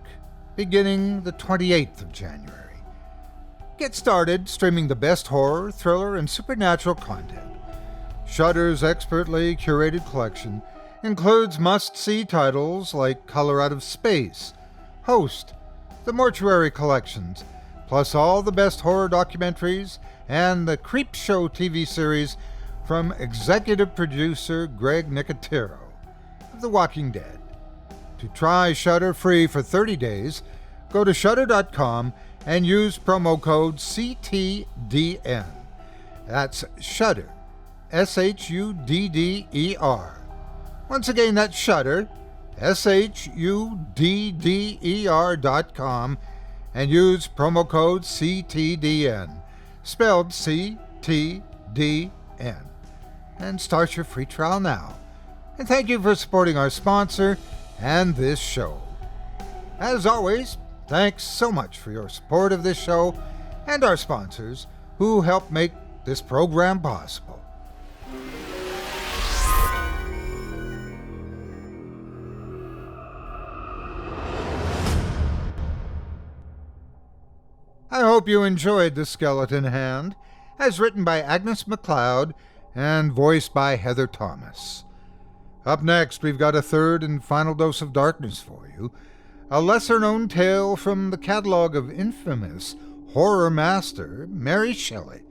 beginning the 28th of January. Get started streaming the best horror, thriller, and supernatural content. Shudder's expertly curated collection includes must-see titles like Color Out of Space, Host, the Mortuary Collections, plus all the best horror documentaries and the Creepshow TV series from executive producer Greg Nicotero of The Walking Dead. To try Shudder free for 30 days, go to Shudder.com and use promo code CTDN. That's Shudder, SHUDDER. Once again, that's Shudder, SHUDDER.com, and use promo code CTDN, spelled CTDN, and start your free trial now. And thank you for supporting our sponsor and this show. As always, thanks so much for your support of this show and our sponsors who help make this program possible. I hope you enjoyed The Skeleton Hand, as written by Agnes MacLeod and voiced by Heather Thomas. Up next, we've got a third and final dose of darkness for you, a lesser-known tale from the catalog of infamous horror master Mary Shelley,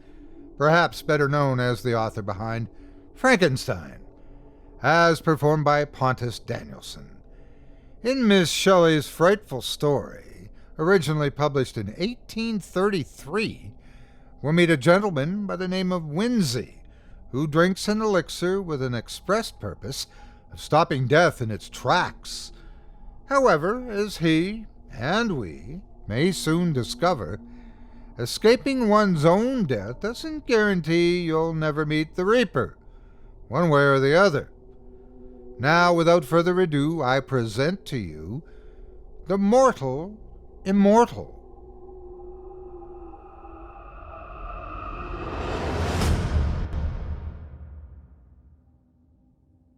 perhaps better known as the author behind Frankenstein, as performed by Pontus Danielsson. In Miss Shelley's frightful story, originally published in 1833, we'll meet a gentleman by the name of Whinsey, who drinks an elixir with an express purpose of stopping death in its tracks. However, as he, and we, may soon discover, escaping one's own death doesn't guarantee you'll never meet the Reaper, one way or the other. Now, without further ado, I present to you the mortal Immortal.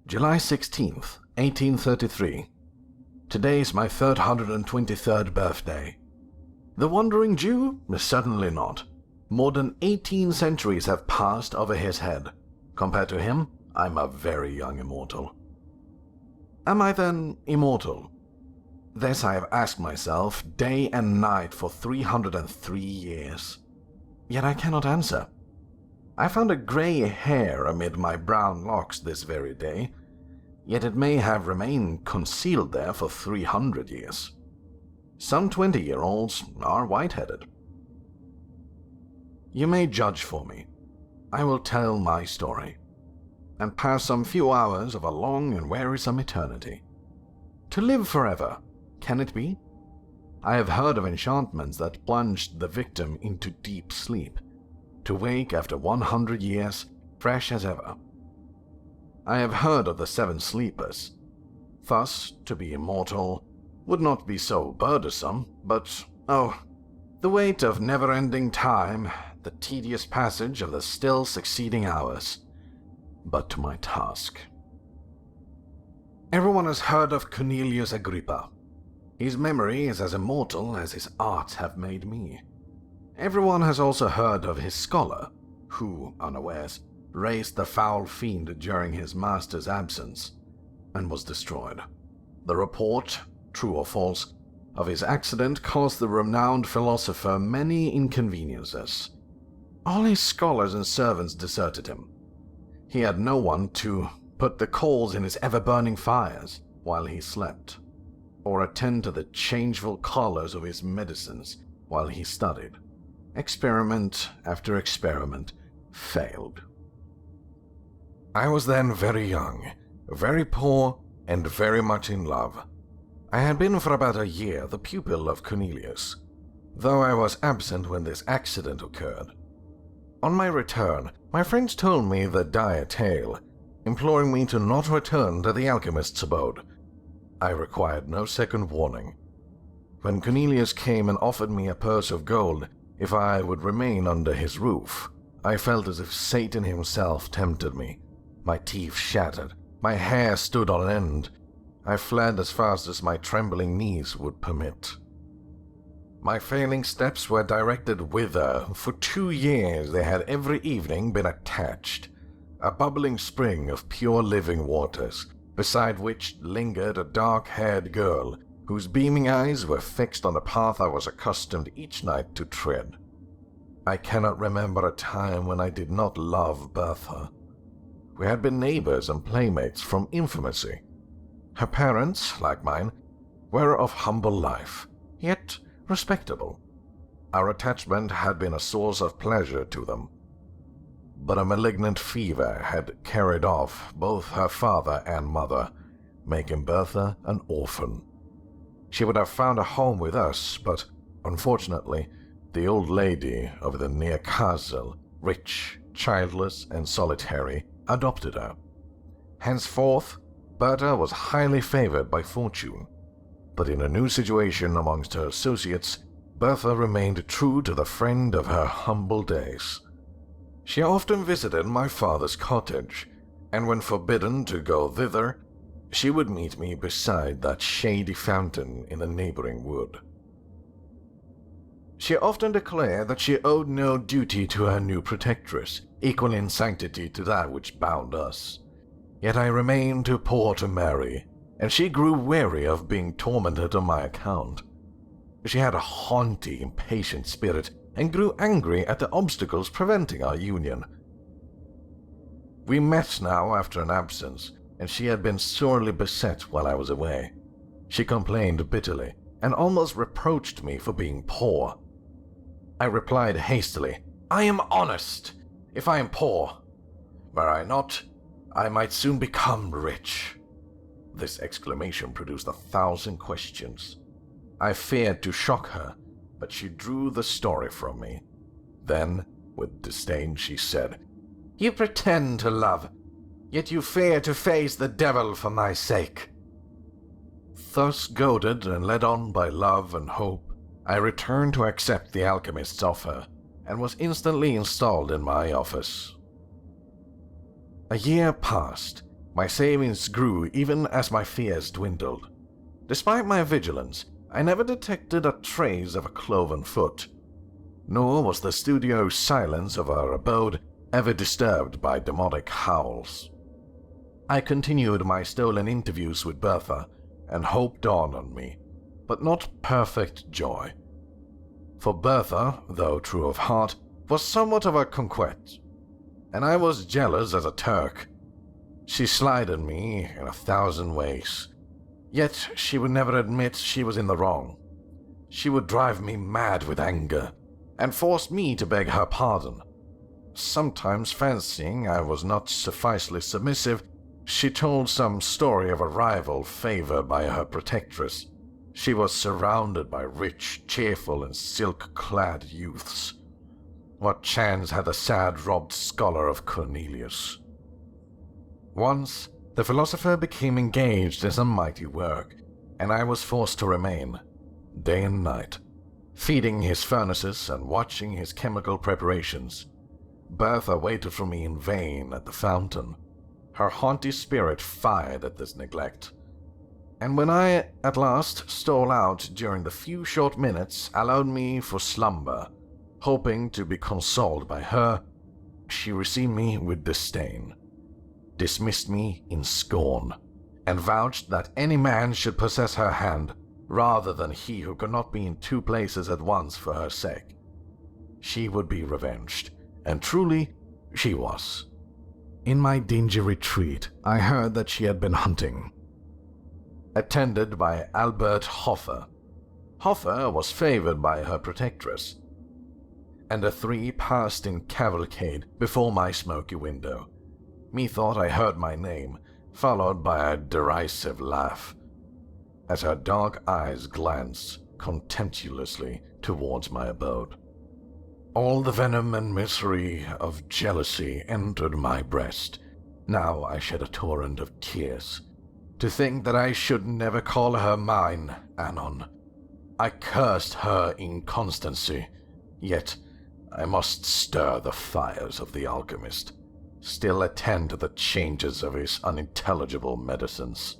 July 16th, 1833. Today's my 323rd birthday. The Wandering Jew? Certainly not. More than 18 centuries have passed over his head. Compared to him, I'm a very young immortal. Am I then immortal? This I have asked myself day and night for 303 years. Yet I cannot answer. I found a grey hair amid my brown locks this very day, yet it may have remained concealed there for 300 years. Some 20-year-olds are white-headed. You may judge for me. I will tell my story, and pass some few hours of a long and wearisome eternity. To live forever, can it be? I have heard of enchantments that plunged the victim into deep sleep, to wake after 100 years, fresh as ever. I have heard of the 7 sleepers. Thus, to be immortal would not be so burdensome, but, oh, the weight of never-ending time, the tedious passage of the still succeeding hours. But to my task. Everyone has heard of Cornelius Agrippa. His memory is as immortal as his art have made me. Everyone has also heard of his scholar, who, unawares, raised the foul fiend during his master's absence, and was destroyed. The report, true or false, of his accident caused the renowned philosopher many inconveniences. All his scholars and servants deserted him. He had no one to put the coals in his ever-burning fires while he slept. or attend to the changeful colors of his medicines while he studied. Experiment after experiment failed. I was then very young, very poor, and very much in love. I had been for about a year the pupil of Cornelius, though I was absent when this accident occurred. On my return, my friends told me the dire tale, imploring me to not return to the alchemist's abode. I required no second warning. When Cornelius came and offered me a purse of gold if I would remain under his roof, I felt as if Satan himself tempted me. My teeth shattered, my hair stood on end. I fled as fast as my trembling knees would permit. My failing steps were directed whither for 2 years they had every evening been attached, a bubbling spring of pure living waters, beside which lingered a dark-haired girl whose beaming eyes were fixed on the path I was accustomed each night to tread. I cannot remember a time when I did not love Bertha. We had been neighbors and playmates from infancy. Her parents, like mine, were of humble life, yet respectable. Our attachment had been a source of pleasure to them. But a malignant fever had carried off both her father and mother, making Bertha an orphan. She would have found a home with us, but unfortunately, the old lady of the near castle, rich, childless, and solitary, adopted her. Henceforth, Bertha was highly favored by fortune. But in a new situation amongst her associates, Bertha remained true to the friend of her humble days. She often visited my father's cottage, and when forbidden to go thither, she would meet me beside that shady fountain in the neighboring wood. She often declared that she owed no duty to her new protectress, equal in sanctity to that which bound us. Yet I remained too poor to marry, and she grew weary of being tormented on my account. She had a haughty, impatient spirit, and grew angry at the obstacles preventing our union. We met now after an absence, and she had been sorely beset while I was away. She complained bitterly, and almost reproached me for being poor. I replied hastily, "I am honest. If I am poor, were I not, I might soon become rich." This exclamation produced 1,000 questions. I feared to shock her, but she drew the story from me. Then, with disdain, she said, "You pretend to love, yet you fear to face the devil for my sake." Thus goaded and led on by love and hope, I returned to accept the alchemist's offer, and was instantly installed in my office. A year passed. My savings grew even as my fears dwindled. Despite my vigilance, I never detected a trace of a cloven foot, nor was the studio silence of our abode ever disturbed by demonic howls. I continued my stolen interviews with Bertha, and hope dawned on me, but not perfect joy. For Bertha, though true of heart, was somewhat of a coquette, and I was jealous as a Turk. She slighted me in 1,000 ways, yet she would never admit she was in the wrong. She would drive me mad with anger, and force me to beg her pardon. Sometimes, fancying I was not sufficiently submissive, she told some story of a rival favored by her protectress. She was surrounded by rich, cheerful, and silk-clad youths. What chance had the sad robbed scholar of Cornelius? Once, the philosopher became engaged in some mighty work, and I was forced to remain, day and night, feeding his furnaces and watching his chemical preparations. Bertha waited for me in vain at the fountain. Her haughty spirit fired at this neglect. And when I at last stole out during the few short minutes allowed me for slumber, hoping to be consoled by her, she received me with disdain, dismissed me in scorn, and vouched that any man should possess her hand rather than he who could not be in 2 places at once for her sake. She would be revenged, and truly she was. In my dingy retreat, I heard that she had been hunting. attended by Albert Hoffer. Hoffer was favored by her protectress, and the three passed in cavalcade before my smoky window. Methought I heard my name, followed by a derisive laugh, as her dark eyes glanced contemptuously towards my abode. All the venom and misery of jealousy entered my breast. Now I shed a torrent of tears, to think that I should never call her mine anon. I cursed her inconstancy, yet I must stir the fires of the alchemist, still attend to the changes of his unintelligible medicines.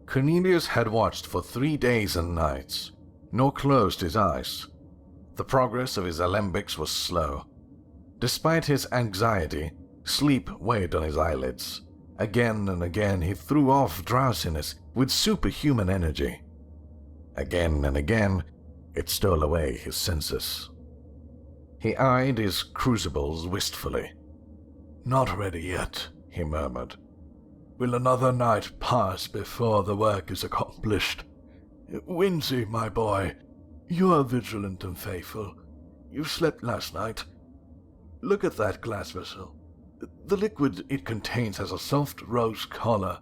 Cornelius had watched for 3 days and nights, nor closed his eyes. The progress of his alembics was slow. Despite his anxiety, sleep weighed on his eyelids. Again and again he threw off drowsiness with superhuman energy. Again and again it stole away his senses. He eyed his crucibles wistfully. "Not ready yet," he murmured. "Will another night pass before the work is accomplished? Wincy, my boy, you are vigilant and faithful. You slept last night. Look at that glass vessel. The liquid it contains has a soft rose color.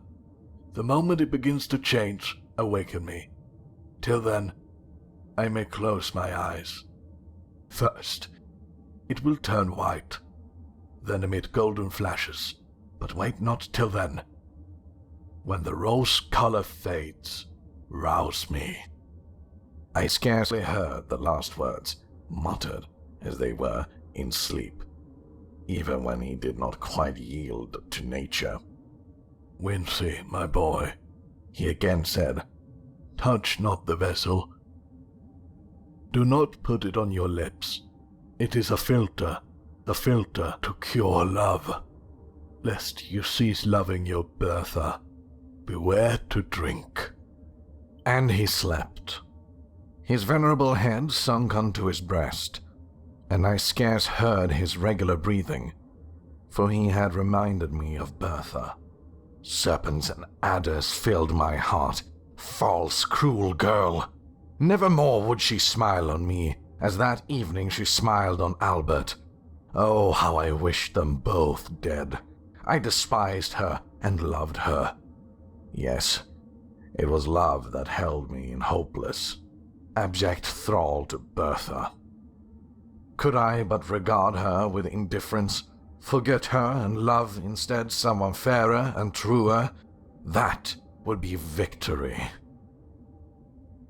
The moment it begins to change, awaken me. Till then, I may close my eyes. First, it will turn white, then emit golden flashes, but wait not till then. When the rose color fades, rouse me." I scarcely heard the last words, muttered as they were in sleep, even when he did not quite yield to nature. "Wincy, my boy," he again said, "touch not the vessel. Do not put it on your lips. It is a filter, the filter to cure love. Lest you cease loving your Bertha, beware to drink." And he slept. His venerable head sunk unto his breast, and I scarce heard his regular breathing, for he had reminded me of Bertha. Serpents and adders filled my heart. False, cruel girl! Never more would she smile on me, as that evening she smiled on Albert. Oh, how I wished them both dead. I despised her and loved her. Yes, it was love that held me in hopeless, abject thrall to Bertha. Could I but regard her with indifference, forget her and love instead someone fairer and truer, that would be victory.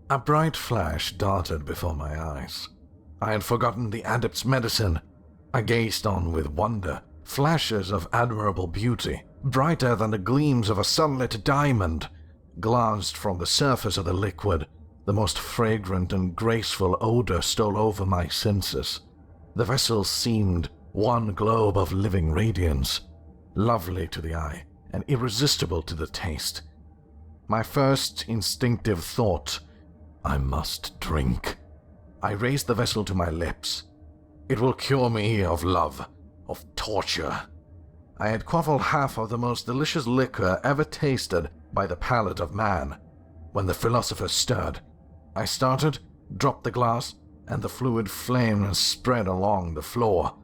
A bright flash darted before my eyes. I had forgotten the adept's medicine. I gazed on with wonder. Flashes of admirable beauty, brighter than the gleams of a sunlit diamond, glanced from the surface of the liquid. The most fragrant and graceful odor stole over my senses. The vessel seemed one globe of living radiance, lovely to the eye and irresistible to the taste. My first instinctive thought, I must drink. I raised the vessel to my lips. It will cure me of love, of torture. I had quaffed half of the most delicious liquor ever tasted by the palate of man, when the philosopher stirred. I started, dropped the glass, and the fluid flamed and spread along the floor,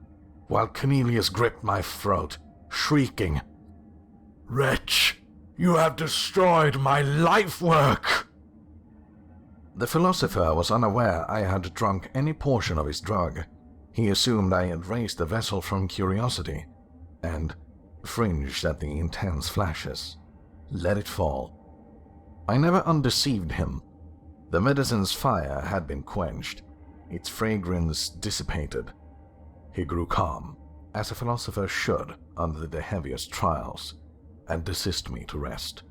while Cornelius gripped my throat, shrieking, "Wretch, you have destroyed my life work!" The philosopher was unaware I had drunk any portion of his drug. He assumed I had raised the vessel from curiosity, and, fringed at the intense flashes, let it fall. I never undeceived him. The medicine's fire had been quenched, its fragrance dissipated. He grew calm, as a philosopher should under the heaviest trials, and desist me to rest.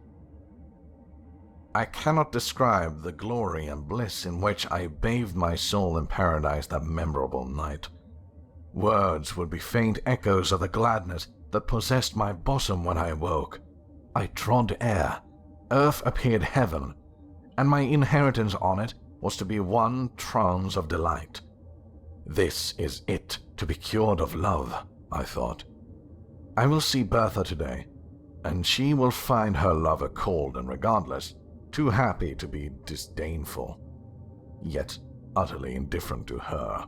I cannot describe the glory and bliss in which I bathed my soul in paradise that memorable night. Words would be faint echoes of the gladness that possessed my bosom when I awoke. I trod air, earth appeared heaven, and my inheritance on it was to be one trance of delight. This is it, to be cured of love, I thought. I will see Bertha today, and she will find her lover cold and regardless, too happy to be disdainful, yet utterly indifferent to her.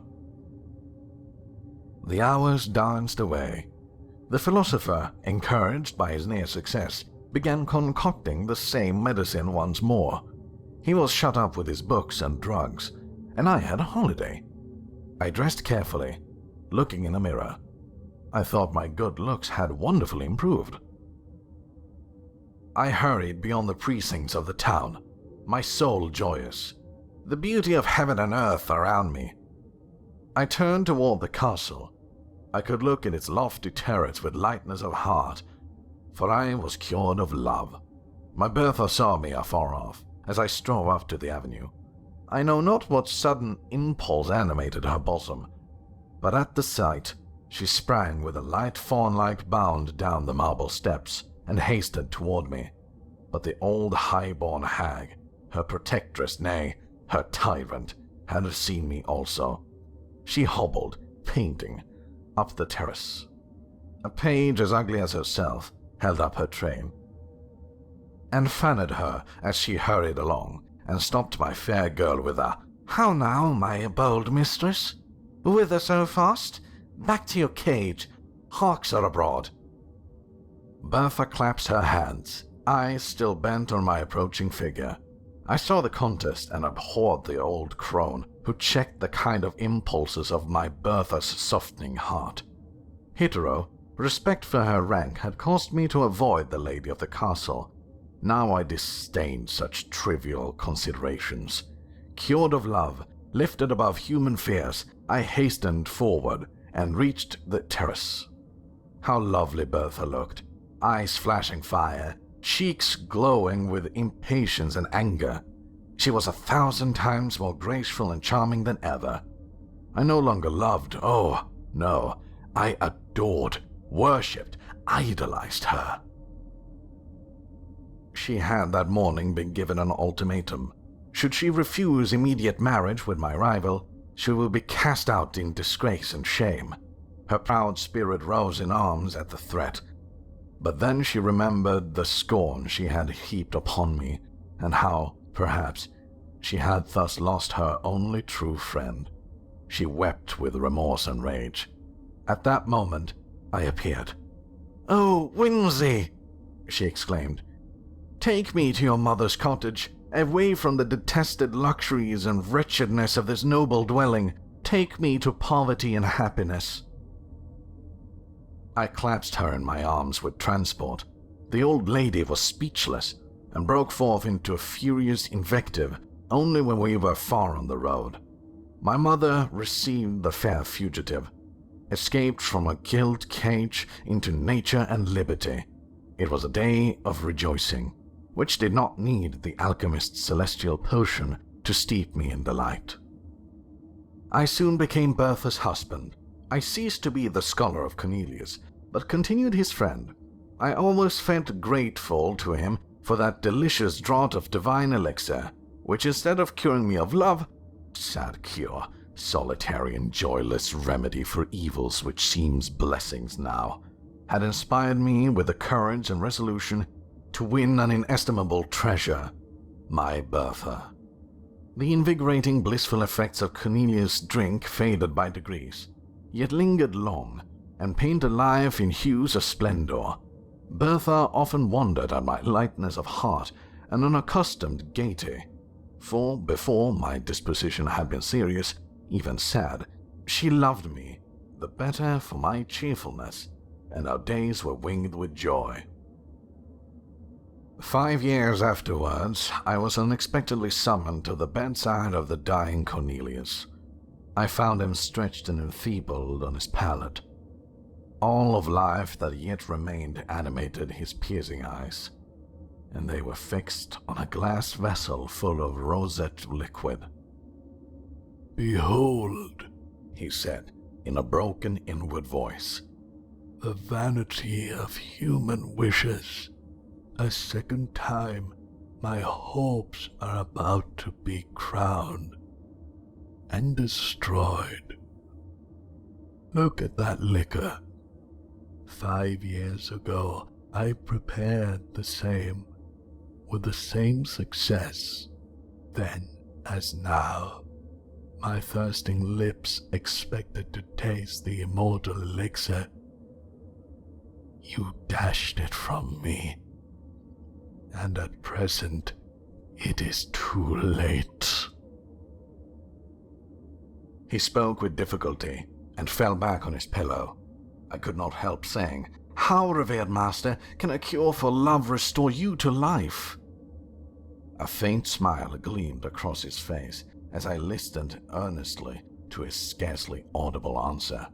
The hours danced away. The philosopher, encouraged by his near success, began concocting the same medicine once more. He was shut up with his books and drugs, and I had a holiday. I dressed carefully, looking in a mirror. I thought my good looks had wonderfully improved. I hurried beyond the precincts of the town, my soul joyous, the beauty of heaven and earth around me. I turned toward the castle. I could look at its lofty turrets with lightness of heart, for I was cured of love. My Bertha saw me afar off as I strove up to the avenue. I know not what sudden impulse animated her bosom, but at the sight she sprang with a light fawn-like bound down the marble steps and hastened toward me. But the old high-born hag, her protectress, nay, her tyrant, had seen me also. She hobbled, painting, up the terrace. A page as ugly as herself held up her train, and fanned her as she hurried along, and stopped my fair girl with a, "How now, my bold mistress? Whither so fast? Back to your cage. Hawks are abroad." Bertha claps her hands, eyes still bent on my approaching figure. I saw the contest and abhorred the old crone who checked the kind of impulses of my Bertha's softening heart. Hitherto, respect for her rank had caused me to avoid the lady of the castle. Now I disdained such trivial considerations. Cured of love, lifted above human fears, I hastened forward and reached the terrace. How lovely Bertha looked, eyes flashing fire, cheeks glowing with impatience and anger. She was 1,000 times more graceful and charming than ever. I no longer loved, oh, no, I adored, worshipped, idolized her. She had that morning been given an ultimatum. Should she refuse immediate marriage with my rival, she would be cast out in disgrace and shame. Her proud spirit rose in arms at the threat. But then she remembered the scorn she had heaped upon me, and how, perhaps, she had thus lost her only true friend. She wept with remorse and rage. At that moment, I appeared. "Oh, Whimsy!" she exclaimed. "Take me to your mother's cottage, away from the detested luxuries and wretchedness of this noble dwelling. Take me to poverty and happiness." I clasped her in my arms with transport. The old lady was speechless, and broke forth into a furious invective only when we were far on the road. My mother received the fair fugitive, escaped from a gilt cage into nature and liberty. It was a day of rejoicing, which did not need the alchemist's celestial potion to steep me in delight. I soon became Bertha's husband. I ceased to be the scholar of Cornelius, but continued his friend. I almost felt grateful to him for that delicious draught of divine elixir, which instead of curing me of love, sad cure, solitary and joyless remedy for evils which seems blessings now, had inspired me with the courage and resolution to win an inestimable treasure, my Bertha. The invigorating, blissful effects of Cornelius' drink faded by degrees, yet lingered long, and painted life in hues of splendor. Bertha often wondered at my lightness of heart and unaccustomed gaiety, for before my disposition had been serious, even sad, she loved me the better for my cheerfulness, and our days were winged with joy. 5 years afterwards, I was unexpectedly summoned to the bedside of the dying Cornelius. I found him stretched and enfeebled on his pallet. All of life that yet remained animated his piercing eyes, and they were fixed on a glass vessel full of roseate liquid. "Behold," he said in a broken inward voice, "the vanity of human wishes. A second time, my hopes are about to be crowned and destroyed. Look at that liquor. 5 years ago, I prepared the same, with the same success, then as now. My thirsting lips expected to taste the immortal elixir. You dashed it from me, and at present it is too late. He spoke with difficulty and fell back on his pillow. I could not help saying, "How, revered master, can a cure for love restore you to life?" A faint smile gleamed across his face as I listened earnestly to his scarcely audible answer.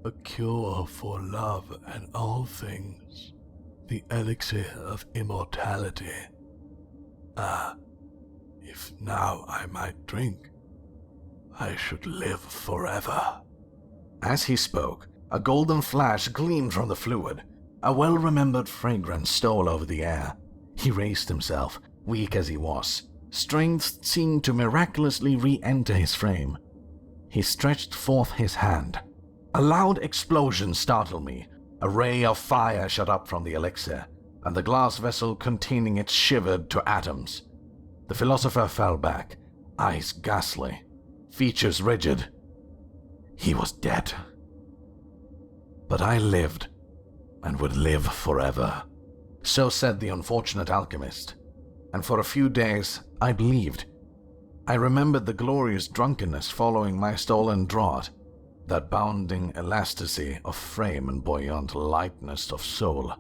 A cure for love and all things, the elixir of immortality. Ah, if now I might drink, I should live forever. As he spoke, a golden flash gleamed from the fluid. A well-remembered fragrance stole over the air. He raised himself, weak as he was. Strength seemed to miraculously re-enter his frame. He stretched forth his hand. A loud explosion startled me. A ray of fire shot up from the elixir, and the glass vessel containing it shivered to atoms. The philosopher fell back, eyes ghastly, features rigid. He was dead. But I lived, and would live forever. So said the unfortunate alchemist, and for a few days I believed. I remembered the glorious drunkenness following my stolen draught, that bounding elasticity of frame and buoyant lightness of soul.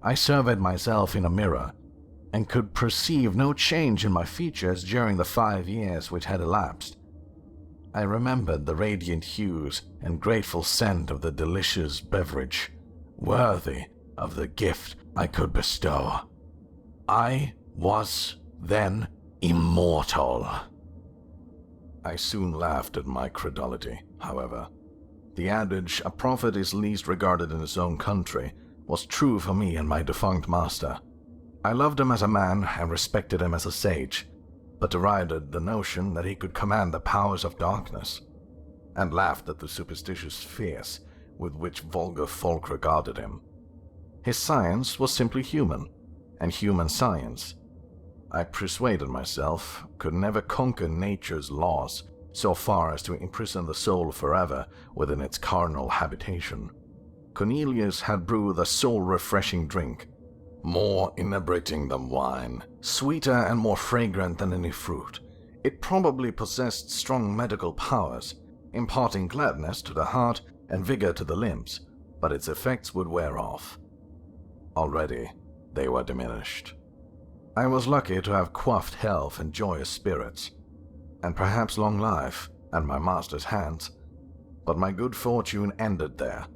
I surveyed myself in a mirror, and could perceive no change in my features during the 5 years which had elapsed. I remembered the radiant hues and grateful scent of the delicious beverage, worthy of the gift I could bestow. I was then immortal. I soon laughed at my credulity, however. The adage, "a prophet is least regarded in his own country," was true for me and my defunct master. I loved him as a man and respected him as a sage, but derided the notion that he could command the powers of darkness, and laughed at the superstitious fears with which vulgar folk regarded him. His science was simply human, and human science, I persuaded myself, could never conquer nature's laws so far as to imprison the soul forever within its carnal habitation. Cornelius had brewed a soul-refreshing drink, more inebriating than wine, sweeter and more fragrant than any fruit. It probably possessed strong medical powers, imparting gladness to the heart and vigor to the limbs, but its effects would wear off. Already, they were diminished. I was lucky to have quaffed health and joyous spirits, and perhaps long life at my master's hands, but my good fortune ended there.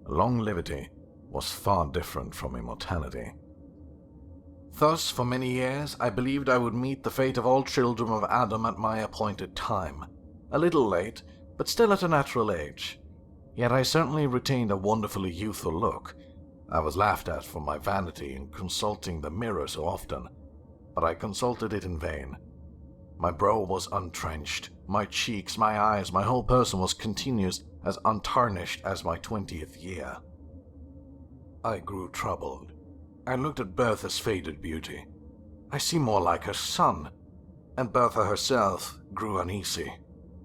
Longevity was far different from immortality. Thus, for many years, I believed I would meet the fate of all children of Adam at my appointed time. A little late, but still at a natural age. Yet I certainly retained a wonderfully youthful look. I was laughed at for my vanity in consulting the mirror so often, but I consulted it in vain. My brow was untrenched, my cheeks, my eyes, my whole person was continuous, as untarnished as my 20th year. I grew troubled. I looked at Bertha's faded beauty. I seemed more like her son, and Bertha herself grew uneasy.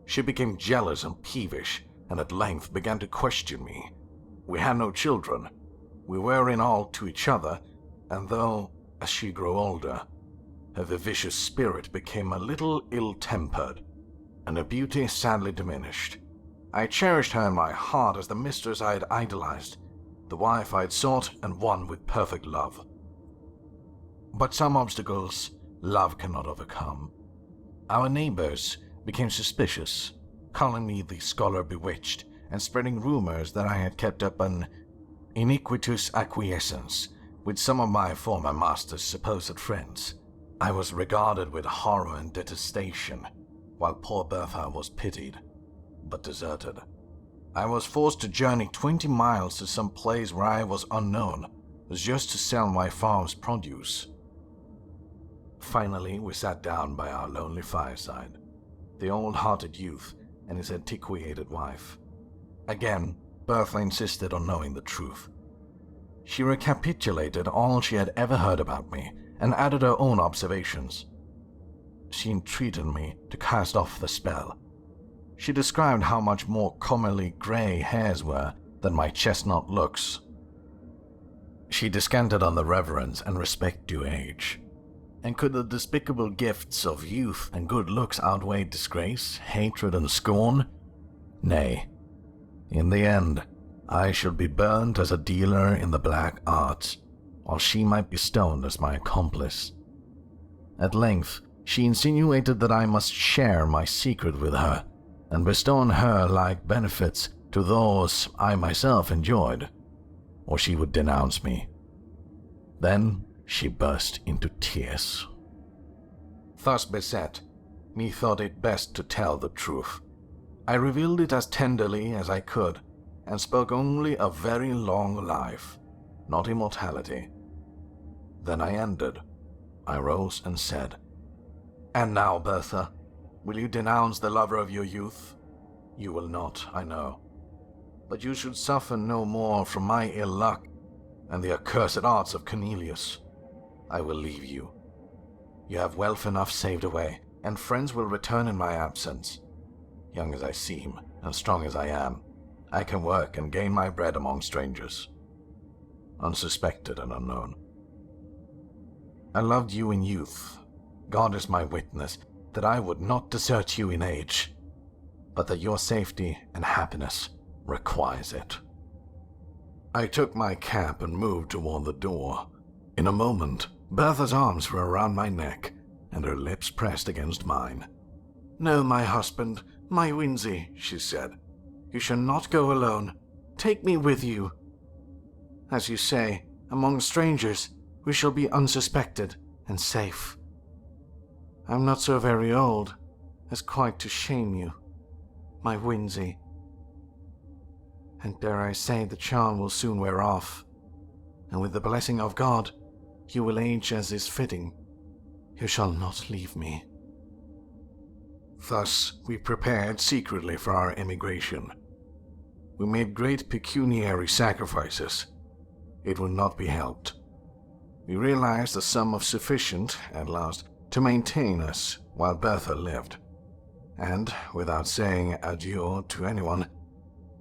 She became jealous and peevish, and at length began to question me. We had no children. We were in all to each other, and though, as she grew older, her vivacious spirit became a little ill-tempered, and her beauty sadly diminished, I cherished her in my heart as the mistress I had idolized, the wife I had sought and won with perfect love. But some obstacles love cannot overcome. Our neighbors became suspicious, calling me the scholar bewitched, and spreading rumors that I had kept up an iniquitous acquiescence with some of my former master's supposed friends. I was regarded with horror and detestation, while poor Bertha was pitied, but deserted. I was forced to journey 20 miles to some place where I was unknown, just to sell my farm's produce. Finally, we sat down by our lonely fireside, the old-hearted youth and his antiquated wife. Again, Bertha insisted on knowing the truth. She recapitulated all she had ever heard about me and added her own observations. She entreated me to cast off the spell. She described how much more commonly grey hairs were than my chestnut looks. She descanted on the reverence and respect due age. And could the despicable gifts of youth and good looks outweigh disgrace, hatred, and scorn? Nay. In the end, I should be burnt as a dealer in the black arts, while she might be stoned as my accomplice. At length, she insinuated that I must share my secret with her, and bestow on her like benefits to those I myself enjoyed, or she would denounce me. Then she burst into tears. Thus beset, me thought it best to tell the truth. I revealed it as tenderly as I could, and spoke only a very long life, not immortality. Then I ended. I rose and said, "And now, Bertha, will you denounce the lover of your youth? You will not, I know. But you should suffer no more from my ill luck and the accursed arts of Cornelius. I will leave you. You have wealth enough saved away, and friends will return in my absence. Young as I seem, and strong as I am, I can work and gain my bread among strangers, unsuspected and unknown. I loved you in youth. God is my witness that I would not desert you in age, but that your safety and happiness requires it." I took my cap and moved toward the door. In a moment, Bertha's arms were around my neck, and her lips pressed against mine. "No, my husband, my Winsey," she said. "You shall not go alone. Take me with you. As you say, among strangers, we shall be unsuspected and safe. I'm not so very old as quite to shame you, my Winsey. And dare I say the charm will soon wear off, and with the blessing of God, you will age as is fitting. You shall not leave me." Thus we prepared secretly for our emigration. We made great pecuniary sacrifices. It would not be helped. We realized a sum of sufficient, at last, to maintain us while Bertha lived, and, without saying adieu to anyone,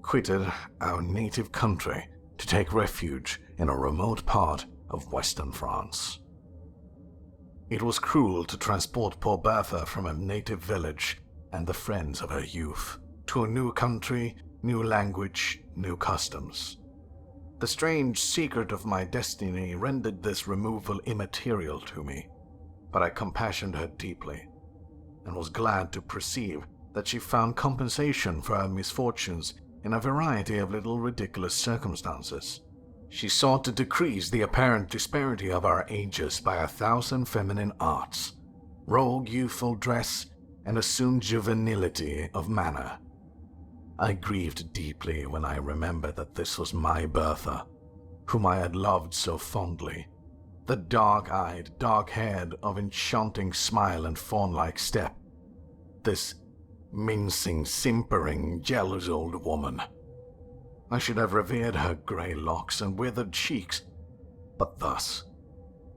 quitted our native country to take refuge in a remote part of western France. It was cruel to transport poor Bertha from a native village and the friends of her youth to a new country, new language, new customs. The strange secret of my destiny rendered this removal immaterial to me, but I compassionated her deeply, and was glad to perceive that she found compensation for her misfortunes in a variety of little ridiculous circumstances. She sought to decrease the apparent disparity of our ages by 1,000 feminine arts, rogue youthful dress, and assumed juvenility of manner. I grieved deeply when I remembered that this was my Bertha, whom I had loved so fondly, the dark-eyed, dark-haired, of enchanting smile and fawn-like step, this mincing, simpering, jealous old woman. I should have revered her grey locks and withered cheeks, but thus,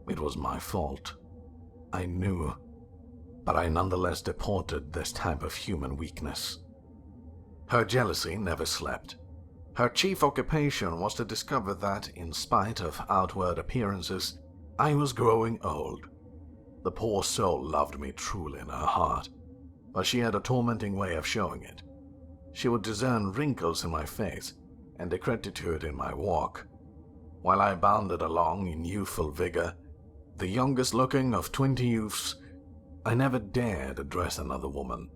it was my fault. I knew, but I nonetheless deported this type of human weakness. Her jealousy never slept. Her chief occupation was to discover that, in spite of outward appearances, I was growing old. The poor soul loved me truly in her heart, but she had a tormenting way of showing it. She would discern wrinkles in my face and decrepitude in my walk. While I bounded along in youthful vigor, the youngest looking of 20 youths, I never dared address another woman.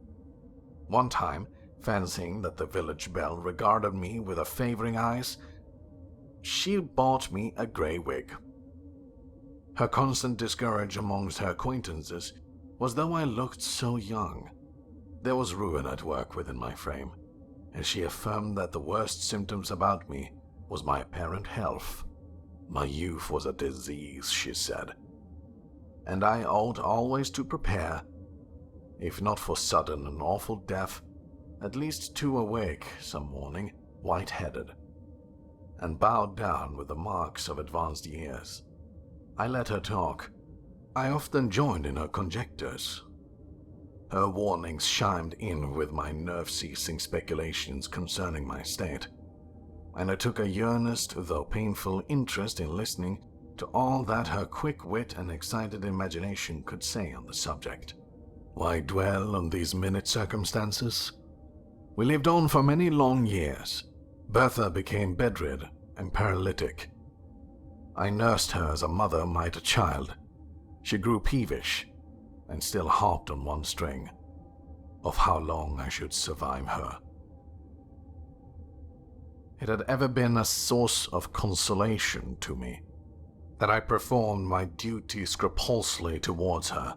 One time, fancying that the village belle regarded me with her favoring eyes, she bought me a grey wig. Her constant discourage amongst her acquaintances was though I looked so young. There was ruin at work within my frame, and she affirmed that the worst symptoms about me was my apparent health. My youth was a disease, she said, and I ought always to prepare, if not for sudden and awful death, at least to awake some morning white-headed. and bowed down with the marks of advanced years. I let her talk. I often joined in her conjectures. Her warnings chimed in with my nerve-seizing speculations concerning my state, and I took a earnest, though painful, interest in listening to all that her quick wit and excited imagination could say on the subject. Why dwell on these minute circumstances? We lived on for many long years. Bertha became bedridden and paralytic. I nursed her as a mother might a child. She grew peevish and still harped on one string of how long I should survive her. It had ever been a source of consolation to me that I performed my duty scrupulously towards her.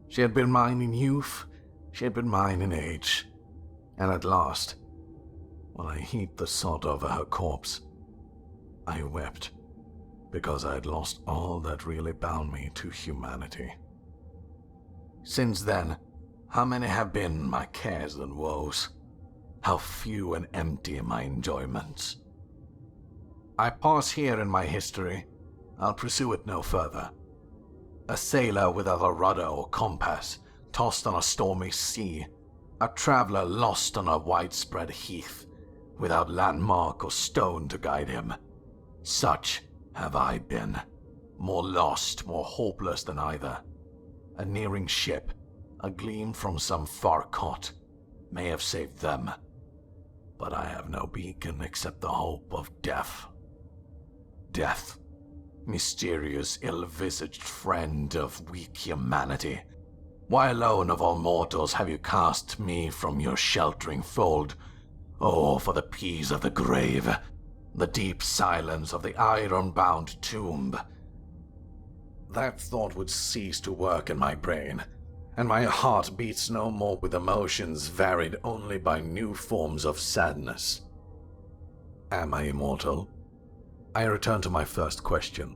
She had been mine in youth, she had been mine in age, and at last, when I heaped the sod over her corpse, I wept because I had lost all that really bound me to humanity. Since then, how many have been my cares and woes? How few and empty my enjoyments. I pause here in my history. I'll pursue it no further. A sailor without a rudder or compass, tossed on a stormy sea, a traveler lost on a widespread heath, without landmark or stone to guide him. Such have I been, more lost, more hopeless than either. A nearing ship, a gleam from some far cot, may have saved them, but I have no beacon except the hope of death. Death, mysterious, ill-visaged friend of weak humanity, why alone of all mortals have you cast me from your sheltering fold? Oh, for the peace of the grave, the deep silence of the iron-bound tomb. That thought would cease to work in my brain, and my heart beats no more with emotions varied only by new forms of sadness. Am I immortal? I return to my first question.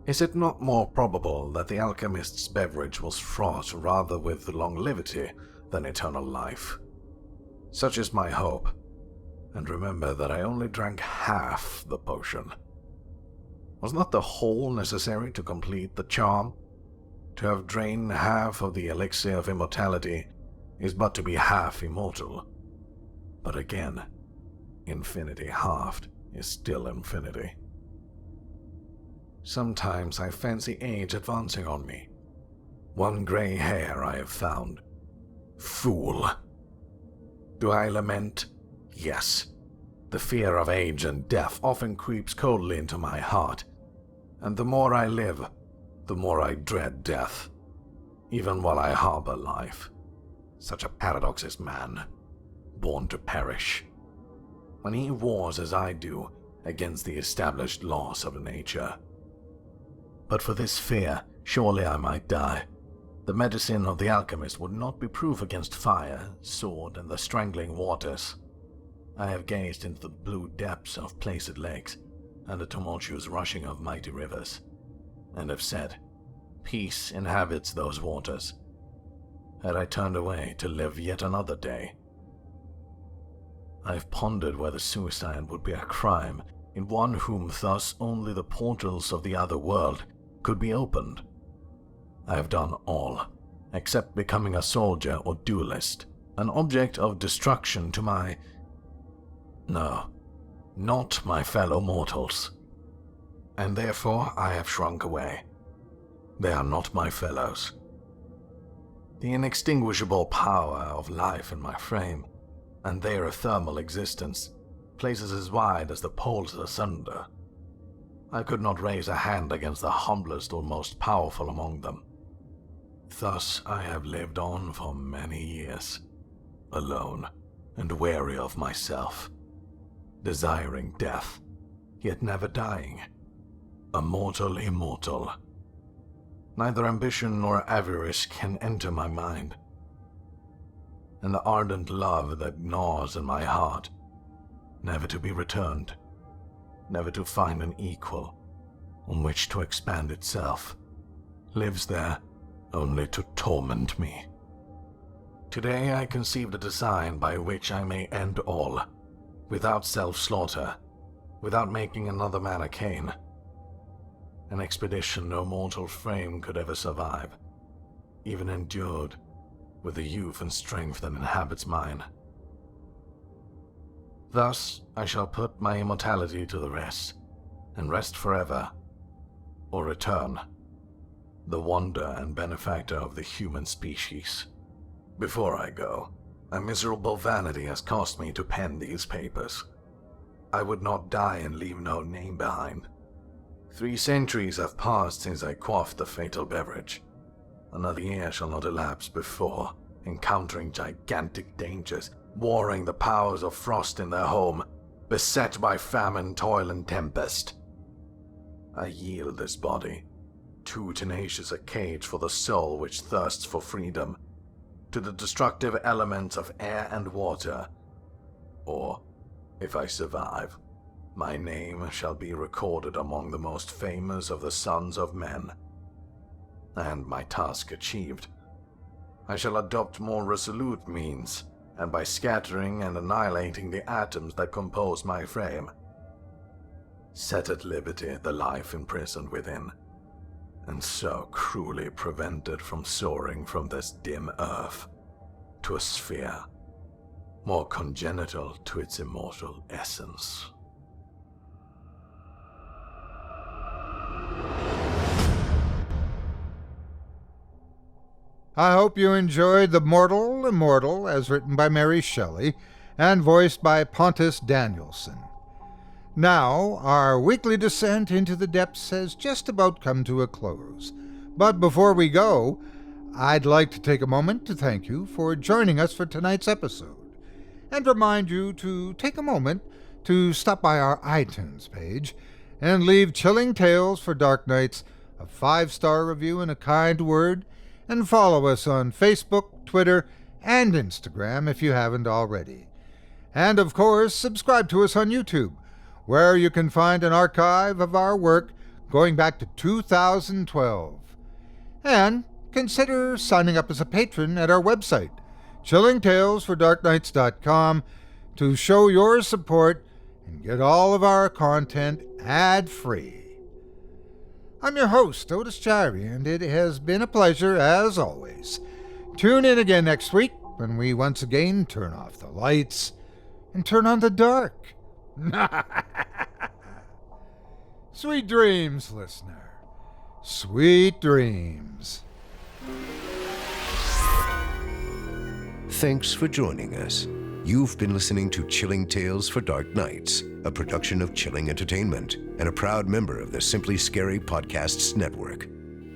Is it not more probable that the alchemist's beverage was fraught rather with longevity than eternal life? Such is my hope, and remember that I only drank half the potion. Was not the whole necessary to complete the charm? To have drained half of the elixir of immortality is but to be half immortal. But again, infinity halved is still infinity. Sometimes I fancy age advancing on me. One grey hair I have found. Fool! Do I lament? Yes. The fear of age and death often creeps coldly into my heart, and the more I live, the more I dread death, even while I harbor life. Such a paradox is man, born to perish, when he wars as I do against the established laws of nature. But for this fear, surely I might die. The medicine of the alchemist would not be proof against fire, sword, and the strangling waters. I have gazed into the blue depths of placid lakes and the tumultuous rushing of mighty rivers, and have said, peace inhabits those waters. Had I turned away to live yet another day? I have pondered whether suicide would be a crime in one whom thus only the portals of the other world could be opened. I have done all, except becoming a soldier or duelist, an object of destruction to my... No, not my fellow mortals. And therefore I have shrunk away. They are not my fellows. The inextinguishable power of life in my frame, and their thermal existence, places as wide as the poles asunder. I could not raise a hand against the humblest or most powerful among them. Thus I have lived on for many years, alone and weary of myself, desiring death, yet never dying, a mortal immortal. Neither ambition nor avarice can enter my mind, and the ardent love that gnaws in my heart, never to be returned, never to find an equal on which to expand itself, lives there only to torment me. Today I conceived a design by which I may end all, without self-slaughter, without making another man a Cain. An expedition no mortal frame could ever survive, even endured with the youth and strength that inhabits mine. Thus I shall put my immortality to the rest, and rest forever, or return, the wonder and benefactor of the human species. Before I go, a miserable vanity has caused me to pen these papers. I would not die and leave no name behind. 3 centuries have passed since I quaffed the fatal beverage. Another year shall not elapse before, encountering gigantic dangers, warring the powers of frost in their home, beset by famine, toil, and tempest. I yield this body, too tenacious a cage for the soul which thirsts for freedom, to the destructive elements of air and water. Or, if I survive, my name shall be recorded among the most famous of the sons of men. And my task achieved, I shall adopt more resolute means, and by scattering and annihilating the atoms that compose my frame, set at liberty the life imprisoned within, and so cruelly prevented from soaring from this dim earth to a sphere more congenital to its immortal essence. I hope you enjoyed The Mortal Immortal, as written by Mary Shelley and voiced by Pontus Danielsson. Now, our weekly descent into the depths has just about come to a close. But before we go, I'd like to take a moment to thank you for joining us for tonight's episode, and remind you to take a moment to stop by our iTunes page and leave Chilling Tales for Dark Nights a 5-star review and a kind word, and follow us on Facebook, Twitter, and Instagram if you haven't already. And of course, subscribe to us on YouTube, where you can find an archive of our work going back to 2012. And consider signing up as a patron at our website, chillingtalesfordarknights.com, to show your support and get all of our content ad-free. I'm your host, Otis Chirey, and it has been a pleasure, as always. Tune in again next week when we once again turn off the lights and turn on the dark. Sweet dreams, listener. Sweet dreams. Thanks for joining us. You've been listening to Chilling Tales for Dark Nights, a production of Chilling Entertainment and a proud member of the Simply Scary Podcasts Network.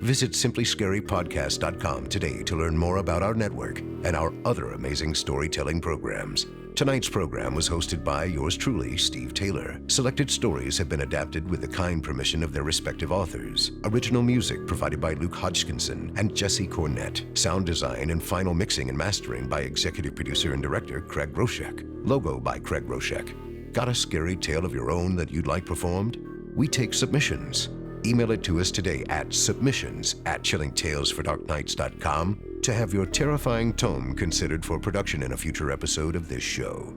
Visit simplyscarypodcast.com today to learn more about our network and our other amazing storytelling programs. Tonight's program was hosted by yours truly, Steve Taylor. Selected stories have been adapted with the kind permission of their respective authors. Original music provided by Luke Hodgkinson and Jesse Cornett. Sound design and final mixing and mastering by executive producer and director Craig Roshek. Logo by Craig Roshek. Got a scary tale of your own that you'd like performed? We take submissions. Email it to us today at submissions@chillingtalesfordarknights.com to have your terrifying tome considered for production in a future episode of this show.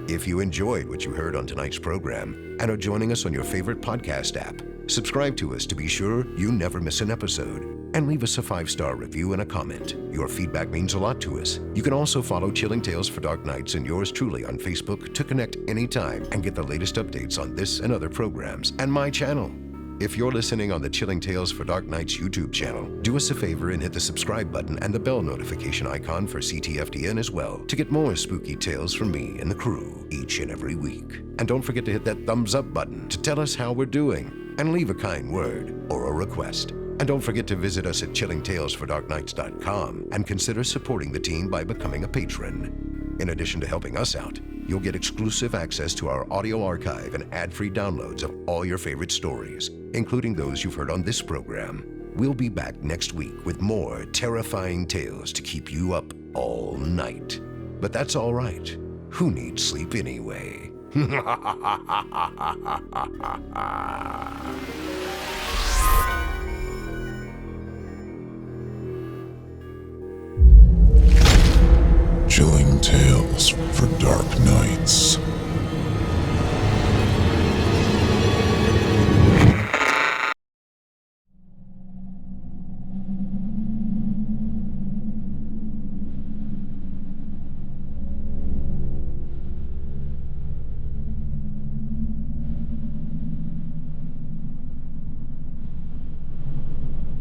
If you enjoyed what you heard on tonight's program and are joining us on your favorite podcast app, subscribe to us to be sure you never miss an episode, and leave us a 5-star review and a comment. Your feedback means a lot to us. You can also follow Chilling Tales for Dark Nights and yours truly on Facebook to connect anytime and get the latest updates on this and other programs and my channel. If you're listening on the Chilling Tales for Dark Nights YouTube channel, do us a favor and hit the subscribe button and the bell notification icon for ctfdn as well to get more spooky tales from me and the crew each and every week. And don't forget to hit that thumbs up button to tell us how we're doing and leave a kind word or a request. And don't forget to visit us at chillingtalesfordarknights.com and consider supporting the team by becoming a patron. In addition to helping us out, you'll get exclusive access to our audio archive and ad-free downloads of all your favorite stories, including those you've heard on this program. We'll be back next week with more terrifying tales to keep you up all night. But that's all right. Who needs sleep anyway? Chilling Tales for Dark Nights.